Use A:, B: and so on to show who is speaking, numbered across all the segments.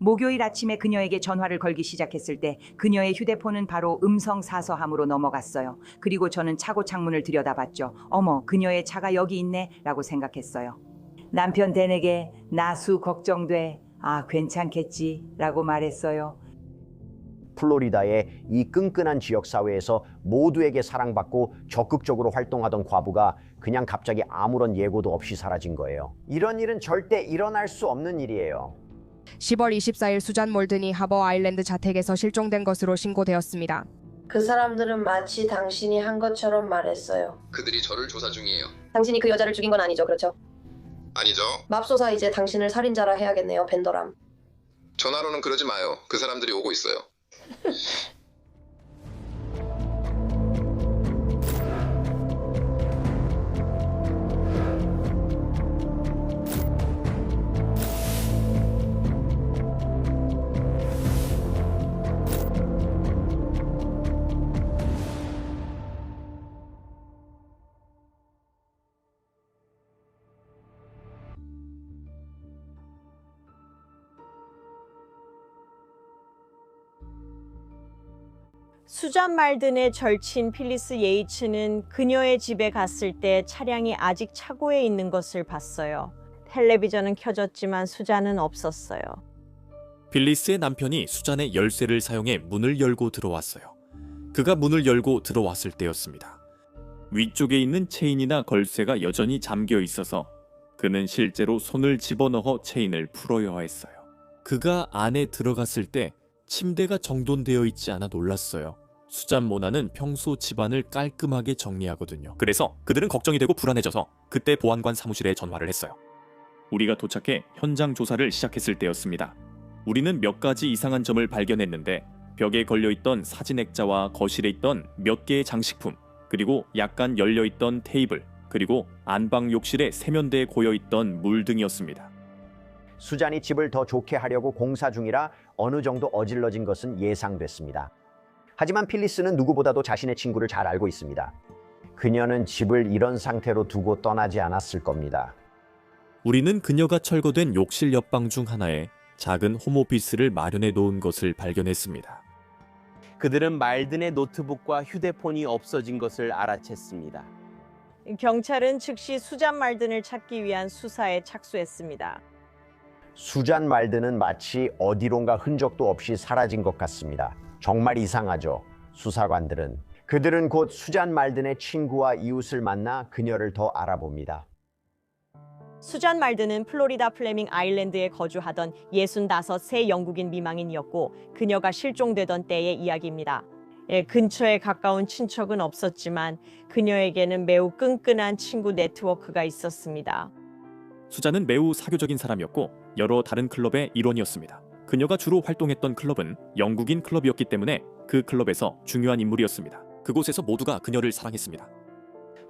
A: 목요일 아침에 그녀에게 전화를 걸기 시작했을 때 그녀의 휴대폰은 바로 음성 사서함으로 넘어갔어요. 그리고 저는 차고 창문을 들여다봤죠. 어머, 그녀의 차가 여기 있네 라고 생각했어요. 남편 댄에게 나수 걱정돼. 아, 괜찮겠지 라고 말했어요.
B: 플로리다의 이 끈끈한 지역사회에서 모두에게 사랑받고 적극적으로 활동하던 과부가 그냥 갑자기 아무런 예고도 없이 사라진 거예요. 이런 일은 절대 일어날 수 없는 일이에요.
C: 10월 24일 수잔 몰든이 하버 아일랜드 자택에서 실종된 것으로 신고되었습니다.
D: 그 사람들은 마치 당신이 한 것처럼 말했어요.
E: 그들이 저를 조사 중이에요.
D: 당신이 그 여자를 죽인 건 아니죠, 그렇죠?
E: 아니죠.
D: 맙소사 이제 당신을 살인자라 해야겠네요, 벤더람.
E: 전화로는 그러지 마요. 그 사람들이 오고 있어요.
F: 수잔 말든의 절친 필리스 예이츠는 그녀의 집에 갔을 때 차량이 아직 차고에 있는 것을 봤어요. 텔레비전은 켜졌지만 수잔은 없었어요.
G: 필리스의 남편이 수잔의 열쇠를 사용해 문을 열고 들어왔어요. 그가 문을 열고 들어왔을 때였습니다. 위쪽에 있는 체인이나 걸쇠가 여전히 잠겨 있어서 그는 실제로 손을 집어넣어 체인을 풀어야 했어요. 그가 안에 들어갔을 때 침대가 정돈되어 있지 않아 놀랐어요. 수잔 모나는 평소 집안을 깔끔하게 정리하거든요. 그래서 그들은 걱정이 되고 불안해져서 그때 보안관 사무실에 전화를 했어요. 우리가 도착해 현장 조사를 시작했을 때였습니다. 우리는 몇 가지 이상한 점을 발견했는데 벽에 걸려있던 사진 액자와 거실에 있던 몇 개의 장식품, 그리고 약간 열려있던 테이블, 그리고 안방 욕실에 세면대에 고여있던 물 등이었습니다.
B: 수잔이 집을 더 좋게 하려고 공사 중이라 어느 정도 어질러진 것은 예상됐습니다. 하지만 필리스는 누구보다도 자신의 친구를 잘 알고 있습니다. 그녀는 집을 이런 상태로 두고 떠나지 않았을 겁니다.
G: 우리는 그녀가 철거된 욕실 옆방 중 하나에 작은 홈오피스를 마련해 놓은 것을 발견했습니다.
H: 그들은 말든의 노트북과 휴대폰이 없어진 것을 알아챘습니다.
F: 경찰은 즉시 수잔 말든을 찾기 위한 수사에 착수했습니다.
B: 수잔 말든은 마치 어디론가 흔적도 없이 사라진 것 같습니다. 정말 이상하죠. 수사관들은. 그들은 곧 수잔 말든의 친구와 이웃을 만나 그녀를 더 알아봅니다.
F: 수잔 말든은 플로리다 플레밍 아일랜드에 거주하던 65세 영국인 미망인이었고 그녀가 실종되던 때의 이야기입니다. 근처에 가까운 친척은 없었지만 그녀에게는 매우 끈끈한 친구 네트워크가 있었습니다.
G: 수잔은 매우 사교적인 사람이었고 여러 다른 클럽의 일원이었습니다. 그녀가 주로 활동했던 클럽은 영국인 클럽이었기 때문에 그 클럽에서 중요한 인물이었습니다. 그곳에서 모두가 그녀를 사랑했습니다.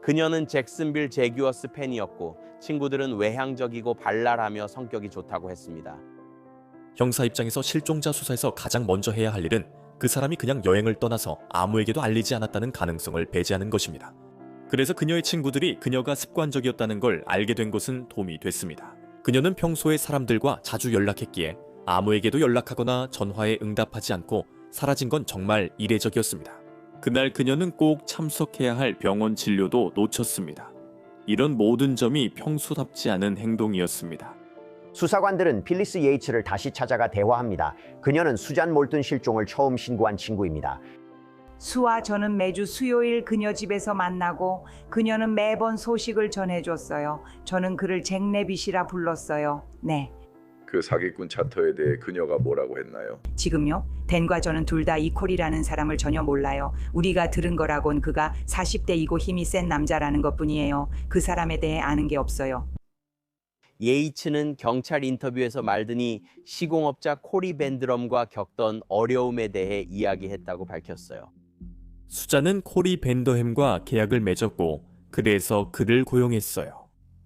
H: 그녀는 잭슨빌 제규어스 팬이었고 친구들은 외향적이고 발랄하며 성격이 좋다고 했습니다.
G: 형사 입장에서 실종자 수사에서 가장 먼저 해야 할 일은 그 사람이 그냥 여행을 떠나서 아무에게도 알리지 않았다는 가능성을 배제하는 것입니다. 그래서 그녀의 친구들이 그녀가 습관적이었다는 걸 알게 된 것은 도움이 됐습니다. 그녀는 평소에 사람들과 자주 연락했기에 아무에게도 연락하거나 전화에 응답하지 않고 사라진 건 정말 이례적이었습니다. 그날 그녀는 꼭 참석해야 할 병원 진료도 놓쳤습니다. 이런 모든 점이 평소답지 않은 행동이었습니다.
B: 수사관들은 필리스 예이츠를 다시 찾아가 대화합니다. 그녀는 수잔 몰든 실종을 처음 신고한 친구입니다.
A: 수와 저는 매주 수요일 그녀 집에서 만나고 그녀는 매번 소식을 전해줬어요. 저는 그를 잭 레빗이라 불렀어요. 네.
I: 그 사기꾼 차터에 대해 그녀가 뭐라고 했나요?
A: 지금요? 댄과 저는 둘 다 이콜이라는 사람을 전혀 몰라요. 우리가 들은 거라곤 그가 40대이고 힘이 센 남자라는 것뿐이에요. 그 사람에 대해 아는 게 없어요.
H: 예이츠는 경찰 인터뷰에서 말든이 시공업자 코리 밴드럼과 겪던 어려움에 대해 이야기했다고 밝혔어요.
G: 수잔은 코리 밴더햄과 계약을 맺었고 그래서 그를 고용했어요.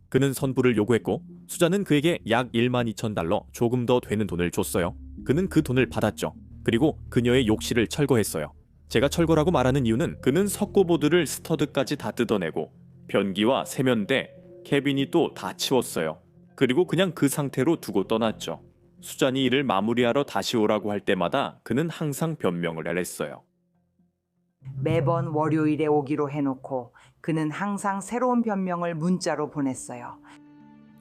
G: 그는 선불을 요구했고 수잔은 그에게 약 12,000달러 조금 더 되는 돈을 줬어요. 그는 그 돈을 받았죠. 그리고 그녀의 욕실을 철거했어요. 제가 철거라고 말하는 이유는 그는 석고보드를 스터드까지 다 뜯어내고 변기와 세면대, 캐비닛도 다 치웠어요. 그리고 그냥 그 상태로 두고 떠났죠. 수잔이 일을 마무리하러 다시 오라고 할 때마다 그는 항상 변명을 해냈어요.
A: 매번 월요일에 오기로 해놓고 그는 항상 새로운 변명을 문자로 보냈어요.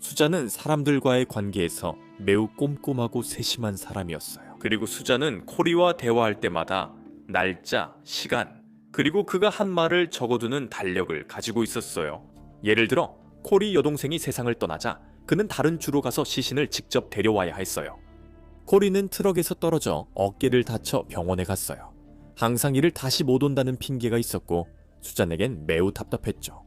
G: 수잔은 사람들과의 관계에서 매우 꼼꼼하고 세심한 사람이었어요. 그리고 수잔은 코리와 대화할 때마다 날짜, 시간, 그리고 그가 한 말을 적어두는 달력을 가지고 있었어요. 예를 들어 코리 여동생이 세상을 떠나자 그는 다른 주로 가서 시신을 직접 데려와야 했어요. 코리는 트럭에서 떨어져 어깨를 다쳐 병원에 갔어요. 항상 이를 다시 못 온다는 핑계가 있었고 수잔에겐 매우 답답했죠.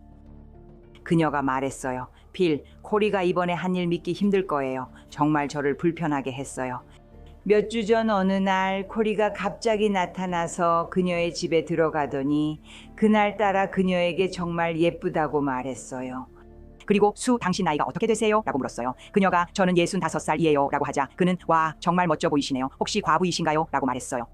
A: 그녀가 말했어요. 빌, 코리가 이번에 한 일 믿기 힘들 거예요. 정말 저를 불편하게 했어요. 몇 주 전 어느 날 코리가 갑자기 나타나서 그녀의 집에 들어가더니 그날따라 그녀에게 정말 예쁘다고 말했어요. 그리고 수, 당신 나이가 어떻게 되세요? 라고 물었어요. 그녀가 저는 65살이에요 라고 하자 그는 와, 정말 멋져 보이시네요. 혹시 과부이신가요? 라고 말했어요.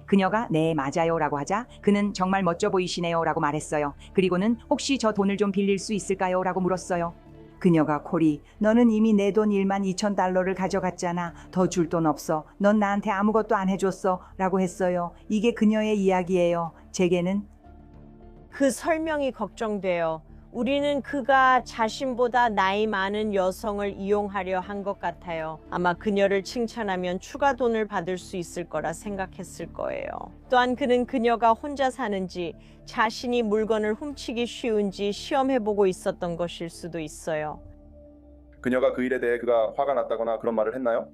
A: 그녀가 네, 맞아요 라고 하자 그는 정말 멋져 보이시네요 라고 말했어요. 그리고는 혹시 저 돈을 좀 빌릴 수 있을까요? 라고 물었어요. 그녀가 코리, 너는 이미 내 돈 12,000달러를 가져갔잖아. 더 줄 돈 없어. 넌 나한테 아무것도 안 해줬어 라고 했어요. 이게 그녀의 이야기예요. 제게는
F: 그 설명이 걱정돼요. 우리는 그가 자신보다 나이 많은 여성을 이용하려 한 것 같아요. 아마 그녀를 칭찬하면 추가 돈을 받을 수 있을 거라 생각했을 거예요. 또한 그는 그녀가 혼자 사는지 자신이 물건을 훔치기 쉬운지 시험해보고 있었던 것일 수도 있어요.
I: 그녀가 그 일에 대해 그가 화가 났다거나 그런 말을 했나요?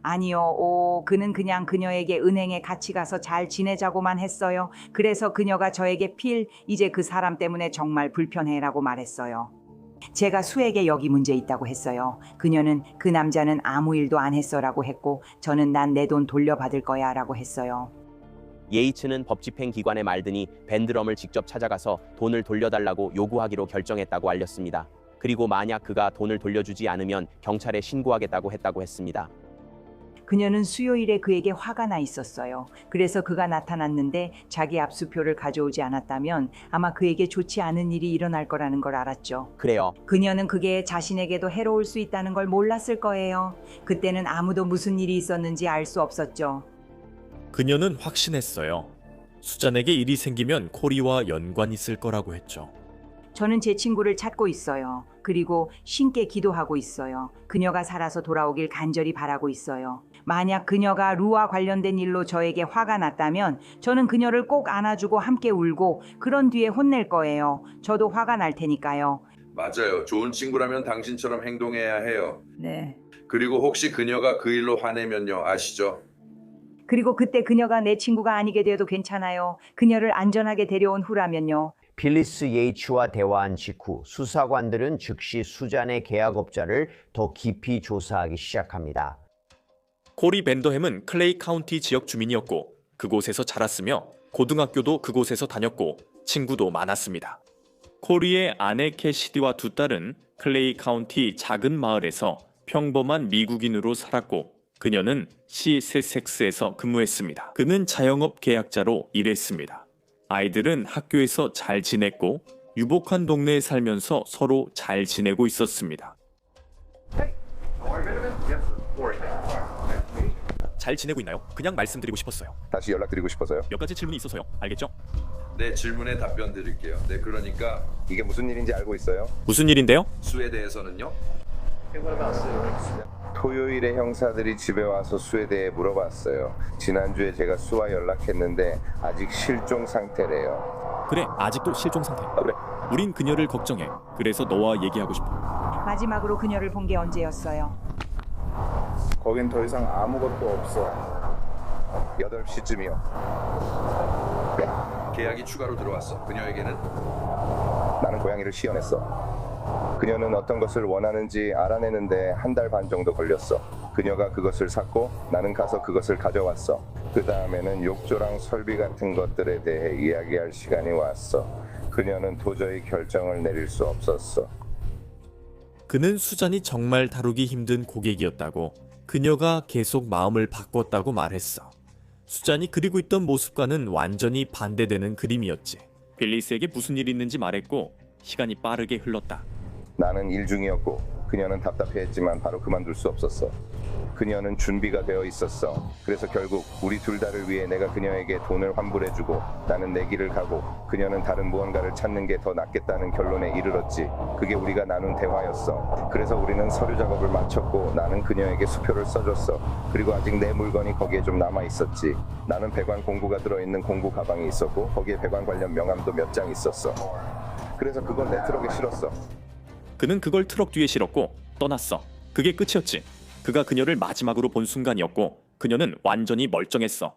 A: 아니요. 그는 그냥 그녀에게 은행에 같이 가서 잘 지내자고만 했어요. 그래서 그녀가 저에게 필, 이제 그 사람 때문에 정말 불편해라고 말했어요. 제가 수에게 여기 문제 있다고 했어요. 그녀는 그 남자는 아무 일도 안 했어라고 했고 저는 난 내 돈 돌려받을 거야 라고 했어요.
H: 예이츠는 법집행기관에 말더니 밴드럼을 직접 찾아가서 돈을 돌려달라고 요구하기로 결정했다고 알렸습니다. 그리고 만약 그가 돈을 돌려주지 않으면 경찰에 신고하겠다고 했습니다.
A: 그녀는 수요일에 그에게 화가 나 있었어요. 그래서 그가 나타났는데 자기 압수표를 가져오지 않았다면 아마 그에게 좋지 않은 일이 일어날 거라는 걸 알았죠.
H: 그래요.
A: 그녀는 그게 자신에게도 해로울 수 있다는 걸 몰랐을 거예요. 그때는 아무도 무슨 일이 있었는지 알 수 없었죠.
G: 그녀는 확신했어요. 수잔에게 일이 생기면 코리와 연관이 있을 거라고 했죠.
A: 저는 제 친구를 찾고 있어요. 그리고 신께 기도하고 있어요. 그녀가 살아서 돌아오길 간절히 바라고 있어요. 만약 그녀가 루와 관련된 일로 저에게 화가 났다면 저는 그녀를 꼭 안아주고 함께 울고 그런 뒤에 혼낼 거예요. 저도 화가 날 테니까요.
I: 맞아요. 좋은 친구라면 당신처럼 행동해야 해요.
A: 네.
I: 그리고 혹시 그녀가 그 일로 화내면요, 아시죠?
A: 그리고 그때 그녀가 내 친구가 아니게 되어도 괜찮아요. 그녀를 안전하게 데려온 후라면요.
B: 필리스 예이츠와 대화한 직후 수사관들은 즉시 수잔의 계약업자를 더 깊이 조사하기 시작합니다.
G: 코리 밴더햄은 클레이 카운티 지역 주민이었고 그곳에서 자랐으며 고등학교도 그곳에서 다녔고 친구도 많았습니다. 코리의 아내 캐시디와 두 딸은 클레이 카운티 작은 마을에서 평범한 미국인으로 살았고 그녀는 CSX에서 근무했습니다. 그는 자영업 계약자로 일했습니다. 아이들은 학교에서 잘 지냈고 유복한 동네에 살면서 서로 잘 지내고 있었습니다. 잘 지내고 있나요? 그냥 말씀드리고 싶었어요.
I: 다시 연락드리고 싶어서요.
G: 몇 가지 질문이 있어서요. 알겠죠?
I: 네, 질문에 답변 드릴게요. 네, 그러니까 이게 무슨 일인지 알고 있어요?
G: 무슨 일인데요?
I: 수에 대해서는요?
J: 토요일에 형사들이 집에 와서 수에 대해 물어봤어요. 지난주에 제가 수와 연락했는데 아직 실종 상태래요.
G: 그래, 아직도 실종 상태.
I: 그래.
G: 우린 그녀를 걱정해. 그래서 너와 얘기하고 싶어.
A: 마지막으로 그녀를 본 게 언제였어요?
J: 거긴 더 이상 아무것도 없어. 8시쯤이요.
I: 계약이 추가로 들어왔어. 그녀에게는
J: 나는 고양이를 시연했어. 그녀는 어떤 것을 원하는지 알아내는데 1달 반 정도 걸렸어. 그녀가 그것을 샀고 나는 가서 그것을 가져왔어. 그 다음에는 욕조랑 설비 같은 것들에 대해 이야기할 시간이 왔어. 그녀는 도저히 결정을 내릴 수 없었어.
G: 그는 수잔이 정말 다루기 힘든 고객이었다고 그녀가 계속 마음을 바꿨다고 말했어. 수잔이 그리고 있던 모습과는 완전히 반대되는 그림이었지. 빌리스에게 무슨 일이 있는지 말했고 시간이 빠르게 흘렀다.
J: 나는 일 중이었고 그녀는 답답해했지만 바로 그만둘 수 없었어. 그녀는 준비가 되어 있었어. 그래서 결국 우리 둘 다를 위해 내가 그녀에게 돈을 환불해주고 나는 내 길을 가고 그녀는 다른 무언가를 찾는 게 더 낫겠다는 결론에 이르렀지. 그게 우리가 나눈 대화였어. 그래서 우리는 서류 작업을 마쳤고 나는 그녀에게 수표를 써줬어. 그리고 아직 내 물건이 거기에 좀 남아 있었지. 나는 배관 공구가 들어있는 공구 가방이 있었고 거기에 배관 관련 명함도 몇 장 있었어. 그래서 그건 내 트럭에 실었어.
G: 그는 그걸 트럭 뒤에 실었고 떠났어. 그게 끝이었지. 그가 그녀를 마지막으로 본 순간이었고 그녀는 완전히 멀쩡했어.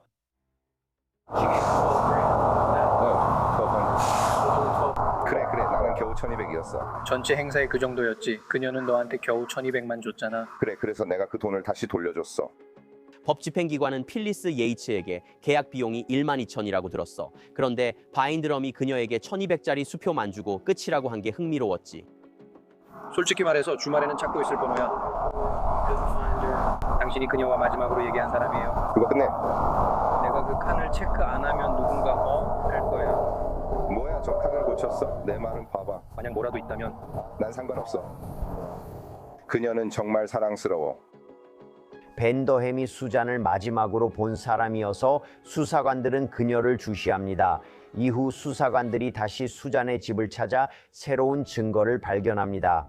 J: 그래 나는 겨우 1200이었어.
K: 전체 행사에 그 정도였지. 그녀는 너한테 겨우 1200만 줬잖아.
J: 그래 그래서 내가 그 돈을 다시 돌려줬어.
H: 법집행기관은 필리스 예이츠에게 계약 비용이 12,000이라고 들었어. 그런데 바인드럼이 그녀에게 1200짜리 수표만 주고 끝이라고 한 게 흥미로웠지.
K: 솔직히 말해서 주말에는 찾고 있을 번호야. 당신이 그녀와 마지막으로 얘기한 사람이에요.
J: 그거 끝내.
K: 내가 그 칸을 체크 안 하면 누군가 할 거야.
J: 뭐야 저 칸을 고쳤어? 내 말은 봐봐.
K: 만약 뭐라도 있다면
J: 난 상관없어. 그녀는 정말 사랑스러워.
B: 벤더햄이 수잔을 마지막으로 본 사람이어서 수사관들은 그녀를 주시합니다. 이후 수사관들이 다시 수잔의 집을 찾아 새로운 증거를 발견합니다.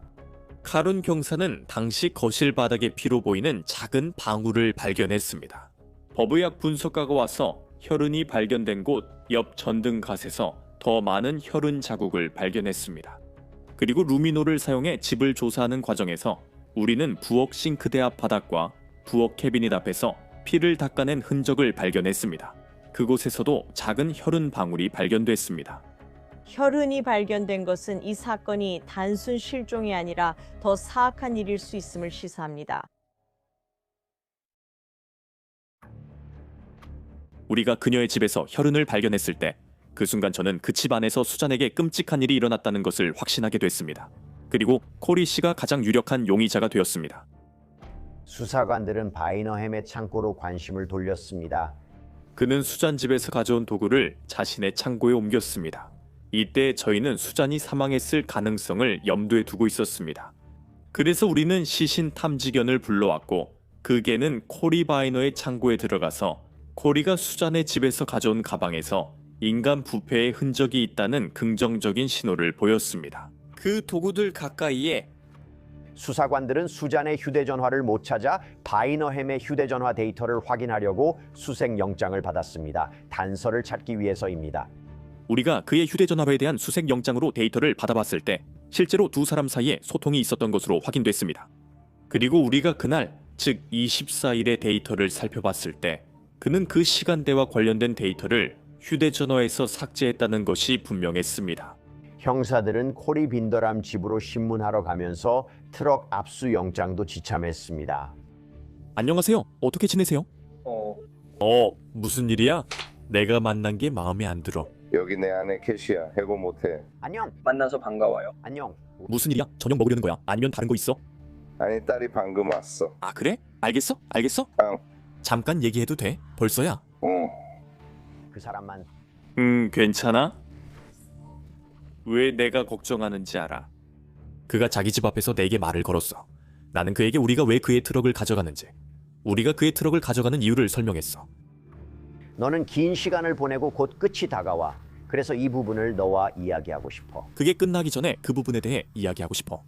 G: 카룬 경사는 당시 거실 바닥에 피로 보이는 작은 방울을 발견했습니다. 법의학 분석가가 와서 혈흔이 발견된 곳 옆 전등갓에서 더 많은 혈흔 자국을 발견했습니다. 그리고 루미노를 사용해 집을 조사하는 과정에서 우리는 부엌 싱크대 앞 바닥과 부엌 캐비닛 앞에서 피를 닦아낸 흔적을 발견했습니다. 그곳에서도 작은 혈흔 방울이 발견됐습니다.
F: 혈흔이 발견된 것은 이 사건이 단순 실종이 아니라 더 사악한 일일 수 있음을 시사합니다.
G: 우리가 그녀의 집에서 혈흔을 발견했을 때 그 순간 저는 그 집 안에서 수잔에게 끔찍한 일이 일어났다는 것을 확신하게 됐습니다. 그리고 코리 씨가 가장 유력한 용의자가 되었습니다.
B: 수사관들은 바이너햄의 창고로 관심을 돌렸습니다.
G: 그는 수잔 집에서 가져온 도구를 자신의 창고에 옮겼습니다. 이때 저희는 수잔이 사망했을 가능성을 염두에 두고 있었습니다. 그래서 우리는 시신 탐지견을 불러왔고 그 개는 코리 바이너의 창고에 들어가서 코리가 수잔의 집에서 가져온 가방에서 인간 부패의 흔적이 있다는 긍정적인 신호를 보였습니다. 그 도구들 가까이에
B: 수사관들은 수잔의 휴대전화를 못 찾아 바이너햄의 휴대전화 데이터를 확인하려고 수색 영장을 받았습니다. 단서를 찾기 위해서입니다.
G: 우리가 그의 휴대전화에 대한 수색 영장으로 데이터를 받아봤을 때 실제로 두 사람 사이에 소통이 있었던 것으로 확인됐습니다. 그리고 우리가 그날, 즉 24일의 데이터를 살펴봤을 때 그는 그 시간대와 관련된 데이터를 휴대전화에서 삭제했다는 것이 분명했습니다.
B: 형사들은 코리 빈더람 집으로 신문하러 가면서 트럭 압수 영장도 지참했습니다.
G: 안녕하세요. 어떻게 지내세요? 무슨 일이야? 내가 만난 게 마음에 안 들어.
J: 여기 내 아내 캐시야. 해고 못해.
B: 안녕.
K: 만나서 반가워요.
B: 안녕.
G: 무슨 일이야? 저녁 먹으려는 거야? 아니면 다른 거 있어?
J: 아니 딸이 방금 왔어.
G: 아 그래? 알겠어?
J: 응.
G: 잠깐 얘기해도 돼? 벌써야?
J: 응.
B: 그 사람만
G: 괜찮아? 왜 내가 걱정하는지 알아. 그가 자기 집 앞에서 내게 말을 걸었어. 나는 그에게 우리가 왜 그의 트럭을 가져가는지, 우리가 그의 트럭을 가져가는 이유를 설명했어.
B: 너는 긴 시간을 보내고 곧 끝이 다가와. 그래서 이 부분을 너와 이야기하고 싶어.
G: 그게 끝나기 전에 그 부분에 대해 이야기하고 싶어.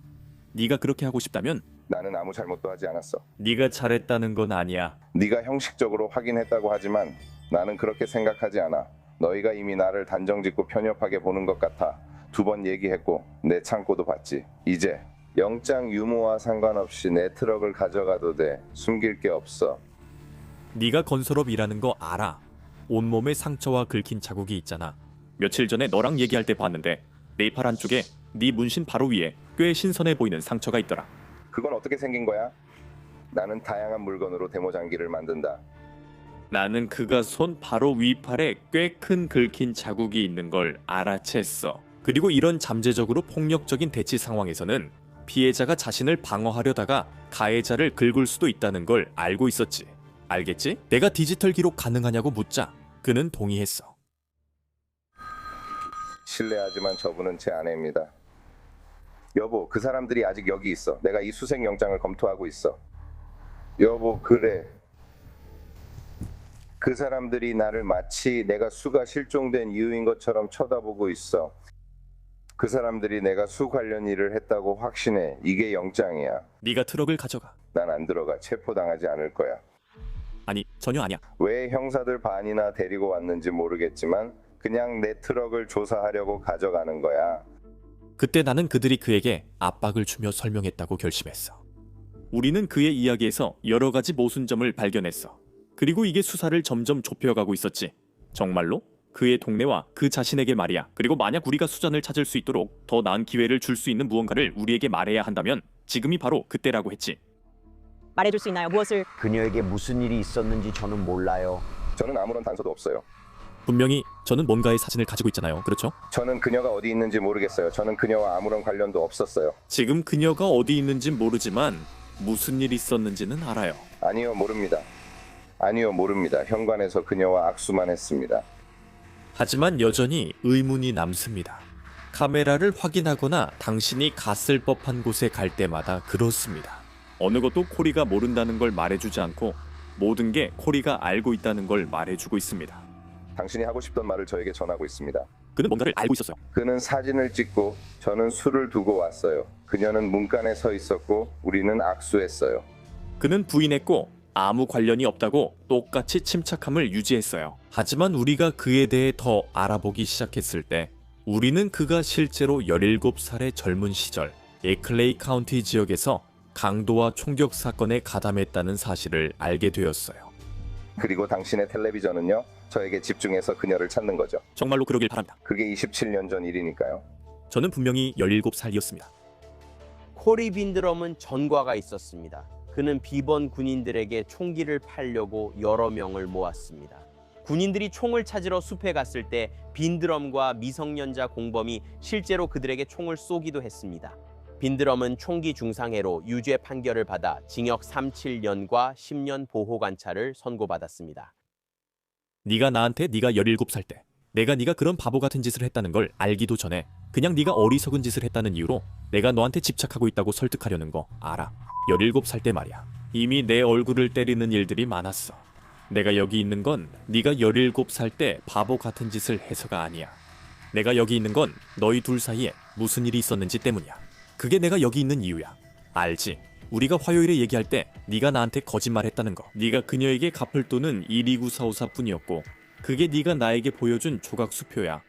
G: 네가 그렇게 하고 싶다면
J: 나는 아무 잘못도 하지 않았어.
G: 네가 잘했다는 건 아니야.
J: 네가 형식적으로 확인했다고 하지만 나는 그렇게 생각하지 않아. 너희가 이미 나를 단정짓고 편협하게 보는 것 같아. 2번 얘기했고 내 창고도 봤지. 이제 영장 유무와 상관없이 내 트럭을 가져가도 돼. 숨길 게 없어.
G: 네가 건설업 일하는 거 알아. 온몸에 상처와 긁힌 자국이 있잖아. 며칠 전에 너랑 얘기할 때 봤는데 내 팔 한쪽에 네 문신 바로 위에 꽤 신선해 보이는 상처가 있더라.
J: 그건 어떻게 생긴 거야? 나는 다양한 물건으로 데모장기를 만든다.
G: 나는 그가 손 바로 위팔에 꽤 큰 긁힌 자국이 있는 걸 알아챘어. 그리고 이런 잠재적으로 폭력적인 대치 상황에서는 피해자가 자신을 방어하려다가 가해자를 긁을 수도 있다는 걸 알고 있었지. 알겠지? 내가 디지털 기록 가능하냐고 묻자 그는 동의했어.
J: 실례하지만 저분은 제 아내입니다. 여보, 그 사람들이 아직 여기 있어. 내가 이 수색 영장을 검토하고 있어. 여보, 그래. 그 사람들이 나를 마치 내가 수가 실종된 이유인 것처럼 쳐다보고 있어. 그 사람들이 내가 수 관련 일을 했다고 확신해. 이게 영장이야.
G: 네가 트럭을 가져가.
J: 난 안 들어가. 체포당하지 않을 거야.
G: 아니, 전혀 아니야.
J: 왜 형사들 반이나 데리고 왔는지 모르겠지만 그냥 내 트럭을 조사하려고 가져가는 거야.
G: 그때 나는 그들이 그에게 압박을 주며 설명했다고 결심했어. 우리는 그의 이야기에서 여러 가지 모순점을 발견했어. 그리고 이게 수사를 점점 좁혀가고 있었지. 정말로? 그의 동네와 그 자신에게 말이야. 그리고 만약 우리가 수잔을 찾을 수 있도록 더 나은 기회를 줄 수 있는 무언가를 우리에게 말해야 한다면 지금이 바로 그때라고 했지.
F: 말해줄 수 있나요? 무엇을?
B: 그녀에게 무슨 일이 있었는지 저는 몰라요.
J: 저는 아무런 단서도 없어요.
G: 분명히 저는 뭔가의 사진을 가지고 있잖아요. 그렇죠?
J: 저는 그녀가 어디 있는지 모르겠어요. 저는 그녀와 아무런 관련도 없었어요.
G: 지금 그녀가 어디 있는진 모르지만 무슨 일 있었는지는 알아요.
J: 아니요, 모릅니다. 아니요, 모릅니다. 현관에서 그녀와 악수만 했습니다.
G: 하지만 여전히 의문이 남습니다. 카메라를 확인하거나 당신이 갔을 법한 곳에 갈 때마다 그렇습니다. 어느 것도 코리가 모른다는 걸 말해주지 않고 모든 게 코리가 알고 있다는 걸 말해주고 있습니다.
J: 당신이 하고 싶던 말을 저에게 전하고 있습니다.
G: 그는 뭔가를 알고 있었어요.
J: 그는 사진을 찍고 저는 술을 두고 왔어요. 그녀는 문간에 서 있었고 우리는 악수했어요.
G: 그는 부인했고 아무 관련이 없다고 똑같이 침착함을 유지했어요. 하지만 우리가 그에 대해 더 알아보기 시작했을 때 우리는 그가 실제로 17살의 젊은 시절 에클레이 카운티 지역에서 강도와 총격 사건에 가담했다는 사실을 알게 되었어요.
J: 그리고 당신의 텔레비전은요, 저에게 집중해서 그녀를 찾는 거죠.
G: 정말로 그러길 바랍니다.
J: 그게 27년 전 일이니까요.
G: 저는 분명히 17살이었습니다.
H: 코리 빈드럼은 전과가 있었습니다. 그는 비번 군인들에게 총기를 팔려고 여러 명을 모았습니다. 군인들이 총을 찾으러 숲에 갔을 때 빈드럼과 미성년자 공범이 실제로 그들에게 총을 쏘기도 했습니다. 빈드럼은 총기 중상해로 유죄 판결을 받아 징역 3~7년과 10년 보호 관찰을 선고받았습니다.
G: 네가 나한테 네가 17살 때 내가 네가 그런 바보 같은 짓을 했다는 걸 알기도 전에 그냥 네가 어리석은 짓을 했다는 이유로 내가 너한테 집착하고 있다고 설득하려는 거 알아. 17살 때 말이야. 이미 내 얼굴을 때리는 일들이 많았어. 내가 여기 있는 건 네가 17살 때 바보 같은 짓을 해서가 아니야. 내가 여기 있는 건 너희 둘 사이에 무슨 일이 있었는지 때문이야. 그게 내가 여기 있는 이유야. 알지? 우리가 화요일에 얘기할 때 네가 나한테 거짓말했다는 거. 네가 그녀에게 갚을 돈은 12944뿐이었고 그게 네가 나에게 보여준 조각 수표야.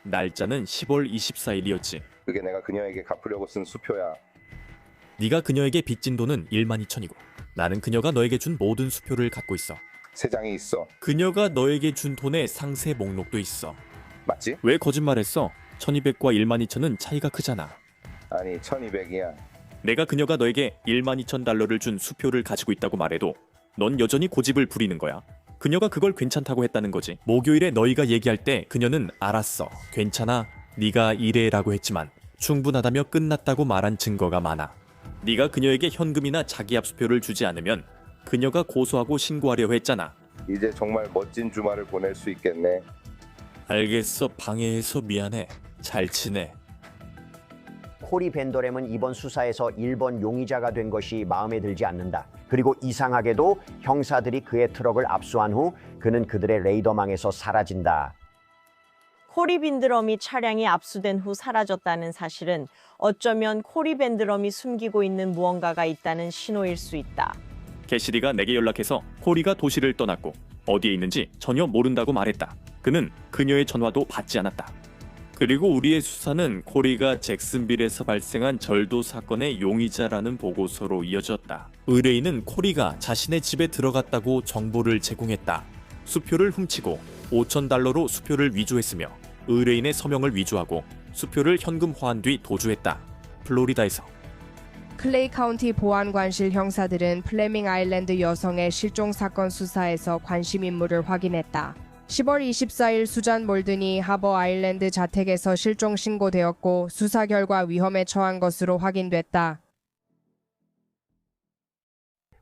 G: 날짜는 10월 24일이었지.
J: 그게 내가 그녀에게 갚으려고 쓴 수표야.
G: 네가 그녀에게 빚진 돈은 12,000이고 나는 그녀가 너에게 준 모든 수표를 갖고 있어.
J: 3장이 있어.
G: 그녀가 너에게 준 돈의 상세 목록도 있어.
J: 맞지?
G: 왜 거짓말했어? 1200과 12,000은 차이가 크잖아.
J: 아니, 1200이야.
G: 내가 그녀가 너에게 12,000달러를 준 수표를 가지고 있다고 말해도 넌 여전히 고집을 부리는 거야. 그녀가 그걸 괜찮다고 했다는 거지. 목요일에 너희가 얘기할 때 그녀는 알았어, 괜찮아, 네가 이래라고 했지만 충분하다며 끝났다고 말한 증거가 많아. 네가 그녀에게 현금이나 자기압 수표를 주지 않으면 그녀가 고소하고 신고하려 했잖아.
J: 이제 정말 멋진 주말을 보낼 수 있겠네.
G: 알겠어, 방해해서 미안해. 잘 지내.
B: 코리 벤더램은 이번 수사에서 일본 용의자가 된 것이 마음에 들지 않는다. 그리고 이상하게도 형사들이 그의 트럭을 압수한 후 그는 그들의 레이더망에서 사라진다.
F: 코리 빈드럼이 차량이 압수된 후 사라졌다는 사실은 어쩌면 코리 빈드럼이 숨기고 있는 무언가가 있다는 신호일 수 있다.
G: 캐시디가 내게 연락해서 코리가 도시를 떠났고 어디에 있는지 전혀 모른다고 말했다. 그는 그녀의 전화도 받지 않았다. 그리고 우리의 수사는 코리가 잭슨빌에서 발생한 절도 사건의 용의자라는 보고서로 이어졌다. 의뢰인은 코리가 자신의 집에 들어갔다고 정보를 제공했다. 수표를 훔치고 5,000달러로 수표를 위조했으며 의뢰인의 서명을 위조하고 수표를 현금화한 뒤 도주했다. 플로리다에서.
C: 클레이 카운티 보안관실 형사들은 플레밍 아일랜드 여성의 실종 사건 수사에서 관심 인물을 확인했다. 10월 24일 수잔 몰든이 하버 아일랜드 자택에서 실종 신고되었고 수사 결과 위험에 처한 것으로 확인됐다.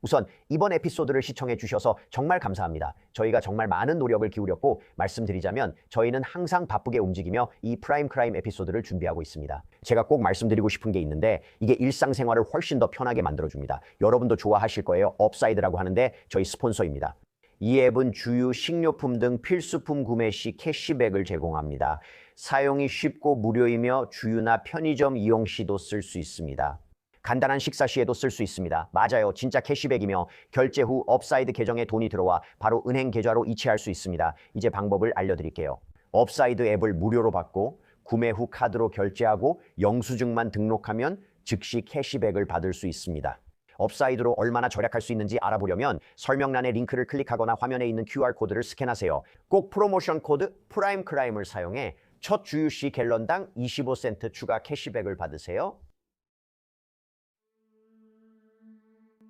B: 우선 이번 에피소드를 시청해 주셔서 정말 감사합니다. 저희가 정말 많은 노력을 기울였고 말씀드리자면 저희는 항상 바쁘게 움직이며 이 프라임 크라임 에피소드를 준비하고 있습니다. 제가 꼭 말씀드리고 싶은 게 있는데 이게 일상생활을 훨씬 더 편하게 만들어줍니다. 여러분도 좋아하실 거예요. 업사이드라고 하는데 저희 스폰서입니다. 이 앱은 주유, 식료품 등 필수품 구매 시 캐시백을 제공합니다. 사용이 쉽고 무료이며 주유나 편의점 이용 시도 쓸 수 있습니다. 간단한 식사 시에도 쓸 수 있습니다. 맞아요. 진짜 캐시백이며 결제 후 업사이드 계정에 돈이 들어와 바로 은행 계좌로 이체할 수 있습니다. 이제 방법을 알려드릴게요. 업사이드 앱을 무료로 받고 구매 후 카드로 결제하고 영수증만 등록하면 즉시 캐시백을 받을 수 있습니다. 업사이드로 얼마나 절약할 수 있는지 알아보려면 설명란의 링크를 클릭하거나 화면에 있는 QR코드를 스캔하세요. 꼭 프로모션 코드 프라임 크라임을 사용해 첫 주유 시 갤런당 25센트 추가 캐시백을 받으세요.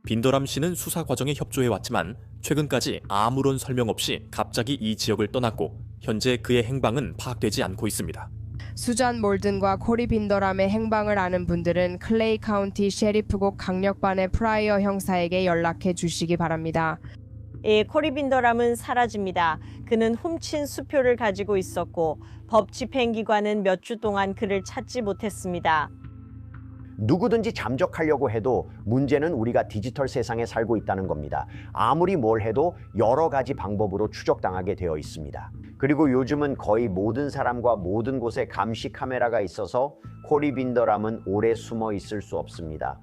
G: 빈더람 씨는 수사 과정에 협조해왔지만 최근까지 아무런 설명 없이 갑자기 이 지역을 떠났고 현재 그의 행방은 파악되지 않고 있습니다.
C: 수잔 몰든과 코리 빈더람의 행방을 아는 분들은 클레이 카운티 셰리프국 강력반의 프라이어 형사에게 연락해 주시기 바랍니다.
F: 예, 코리 빈더람은 사라집니다. 그는 훔친 수표를 가지고 있었고 법 집행기관은 몇 주 동안 그를 찾지 못했습니다.
B: 누구든지 잠적하려고 해도 문제는 우리가 디지털 세상에 살고 있다는 겁니다. 아무리 뭘 해도 여러 가지 방법으로 추적당하게 되어 있습니다. 그리고 요즘은 거의 모든 사람과 모든 곳에 감시 카메라가 있어서 코리 빈더람은 오래 숨어 있을 수 없습니다.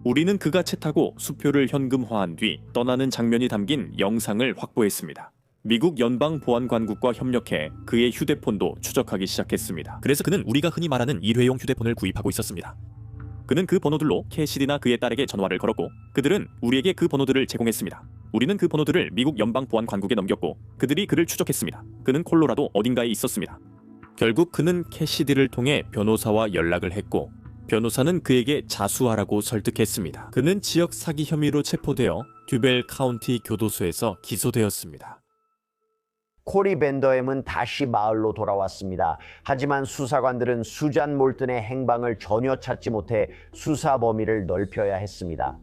G: 우리는 그가 채 타고 수표를 현금화한 뒤 떠나는 장면이 담긴 영상을 확보했습니다. 미국 연방보안관국과 협력해 그의 휴대폰도 추적하기 시작했습니다. 그래서 그는 우리가 흔히 말하는 일회용 휴대폰을 구입하고 있었습니다. 그는 그 번호들로 캐시디나 그의 딸에게 전화를 걸었고 그들은 우리에게 그 번호들을 제공했습니다. 우리는 그 번호들을 미국 연방보안관국에 넘겼고 그들이 그를 추적했습니다. 그는 콜로라도 어딘가에 있었습니다. 결국 그는 캐시디를 통해 변호사와 연락을 했고 변호사는 그에게 자수하라고 설득했습니다. 그는 지역 사기 혐의로 체포되어 듀벨 카운티 교도소에서 기소되었습니다.
B: 코리 밴더엠은 다시 마을로 돌아왔습니다. 하지만 수사관들은 수잔 몰튼의 행방을 전혀 찾지 못해 수사 범위를 넓혀야 했습니다.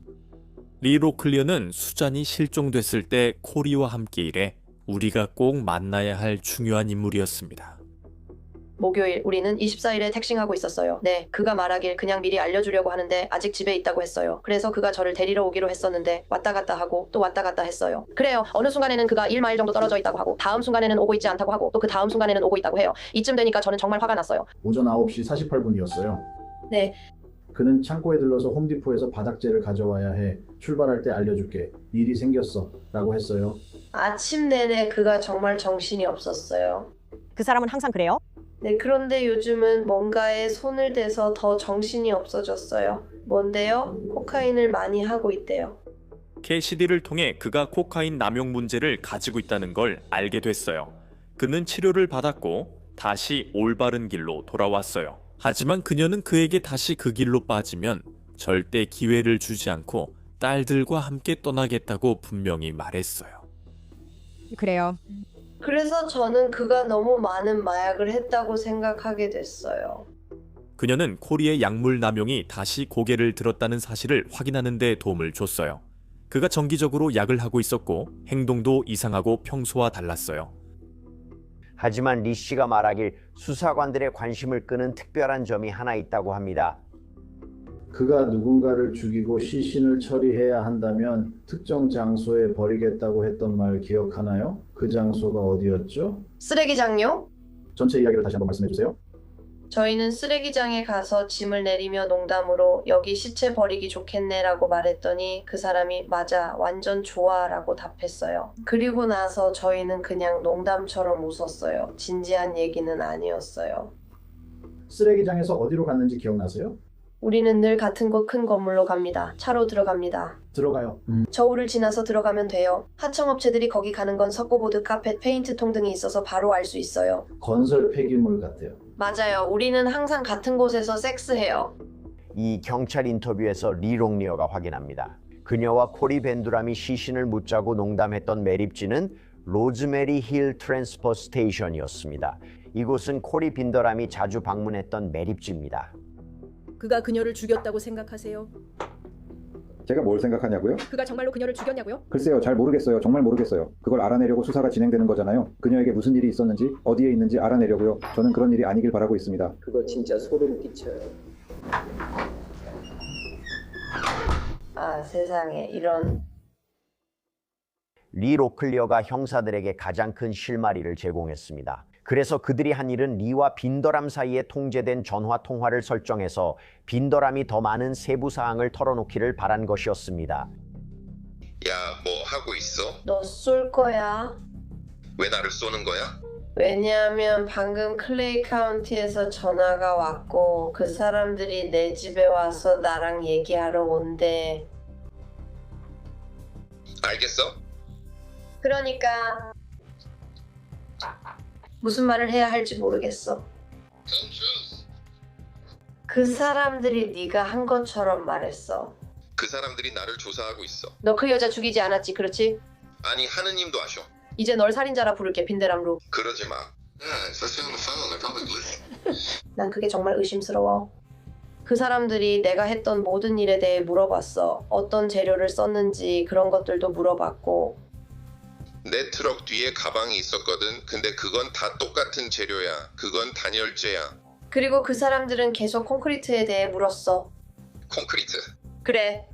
G: 리 로클리어는 수잔이 실종됐을 때 코리와 함께 일해 우리가 꼭 만나야 할 중요한 인물이었습니다.
D: 목요일 우리는 24일에 택싱하고 있었어요. 네, 그가 말하길 그냥 미리 알려주려고 하는데 아직 집에 있다고 했어요. 그래서 그가 저를 데리러 오기로 했었는데 왔다 갔다 하고 또 왔다 갔다 했어요. 그래요. 어느 순간에는 그가 1마일 정도 떨어져 있다고 하고 다음 순간에는 오고 있지 않다고 하고 또 그 다음 순간에는 오고 있다고 해요. 이쯤 되니까 저는 정말 화가 났어요.
L: 오전 9시 48분이었어요.
D: 네.
L: 그는 창고에 들러서 홈디포에서 바닥재를 가져와야 해. 출발할 때 알려줄게. 일이 생겼어. 라고 했어요.
D: 아침 내내 그가 정말 정신이 없었어요.
F: 그 사람은 항상 그래요?
D: 네, 그런데 요즘은 뭔가에 손을 대서 더 정신이 없어졌어요. 뭔데요? 코카인을 많이 하고 있대요.
G: 캐시디를 통해 그가 코카인 남용 문제를 가지고 있다는 걸 알게 됐어요. 그는 치료를 받았고 다시 올바른 길로 돌아왔어요. 하지만 그녀는 그에게 다시 그 길로 빠지면 절대 기회를 주지 않고 딸들과 함께 떠나겠다고 분명히 말했어요.
C: 그래요.
D: 그래서 저는 그가 너무 많은 마약을 했다고 생각하게 됐어요.
G: 그녀는 코리의 약물 남용이 다시 고개를 들었다는 사실을 확인하는 데 도움을 줬어요. 그가 정기적으로 약을 하고 있었고 행동도 이상하고 평소와 달랐어요.
B: 하지만 리 씨가 말하길 수사관들의 관심을 끄는 특별한 점이 하나 있다고 합니다.
L: 그가 누군가를 죽이고 시신을 처리해야 한다면 특정 장소에 버리겠다고 했던 말 기억하나요? 그 장소가 어디였죠?
D: 쓰레기장요?
L: 전체 이야기를 다시 한번 말씀해 주세요.
D: 저희는 쓰레기장에 가서 짐을 내리며 농담으로 여기 시체 버리기 좋겠네라고 말했더니 그 사람이 맞아, 완전 좋아 라고 답했어요. 그리고 나서 저희는 그냥 농담처럼 웃었어요. 진지한 얘기는 아니었어요.
L: 쓰레기장에서 어디로 갔는지 기억나세요?
D: 우리는 늘 같은 곳 큰 건물로 갑니다. 차로 들어갑니다.
L: 들어가요.
D: 저울을 지나서 들어가면 돼요. 하청업체들이 거기 가는 건 석고보드, 카펫, 페인트통 등이 있어서 바로 알 수 있어요.
L: 건설 폐기물 같아요.
D: 맞아요. 우리는 항상 같은 곳에서 섹스해요.
B: 이 경찰 인터뷰에서 리 롱리어가 확인합니다. 그녀와 코리 밴두람이 시신을 묻자고 농담했던 매립지는 로즈메리 힐 트랜스퍼 스테이션이었습니다. 이곳은 코리 빈더람이 자주 방문했던 매립지입니다.
M: 그가 그녀를 죽였다고 생각하세요? 제가 뭘 생각하냐고요?
N: 그가 정말로 그녀를 죽였냐고요?
M: 글쎄요, 잘 모르겠어요. 정말 모르겠어요. 그걸 알아내려고 수사가 진행되는 거잖아요. 그녀에게 무슨 일이 있었는지, 어디에 있는지 알아내려고요. 저는 그런 일이 아니길 바라고 있습니다.
K: 그거 진짜 소름 끼쳐요.
D: 아, 세상에 이런.
B: 리 로클리어가 형사들에게 가장 큰 실마리를 제공했습니다. 그래서 그들이 한 일은 리와 빈더람 사이에 통제된 전화 통화를 설정해서 빈더람이 더 많은 세부 사항을 털어놓기를 바란 것이었습니다.
E: 야, 뭐 하고 있어?
D: 너 쏠 거야?
E: 왜 나를 쏘는 거야?
D: 왜냐하면 방금 클레이 카운티에서 전화가 왔고 그 사람들이 내 집에 와서 나랑 얘기하러 온대.
E: 알겠어?
D: 그러니까 무슨 말을 해야 할지 모르겠어. 그 사람들이 네가 한 것처럼 말했어.
E: 그 사람들이 나를 조사하고 있어.
D: 너 그 여자 죽이지 않았지, 그렇지?
E: 아니, 하느님도 아셔.
D: 이제 널 살인자라 부를게, 빈대람루.
E: 그러지 마.
D: 난 그게 정말 의심스러워. 그 사람들이 내가 했던 모든 일에 대해 물어봤어. 어떤 재료를 썼는지 그런 것들도 물어봤고.
E: 내 트럭 뒤에 가방이 있었거든. 근데 그건 다 똑같은 재료야. 그건 단열재야.
D: 그리고 그 사람들은 계속 콘크리트에 대해 물었어.
E: 콘크리트.
D: 그래.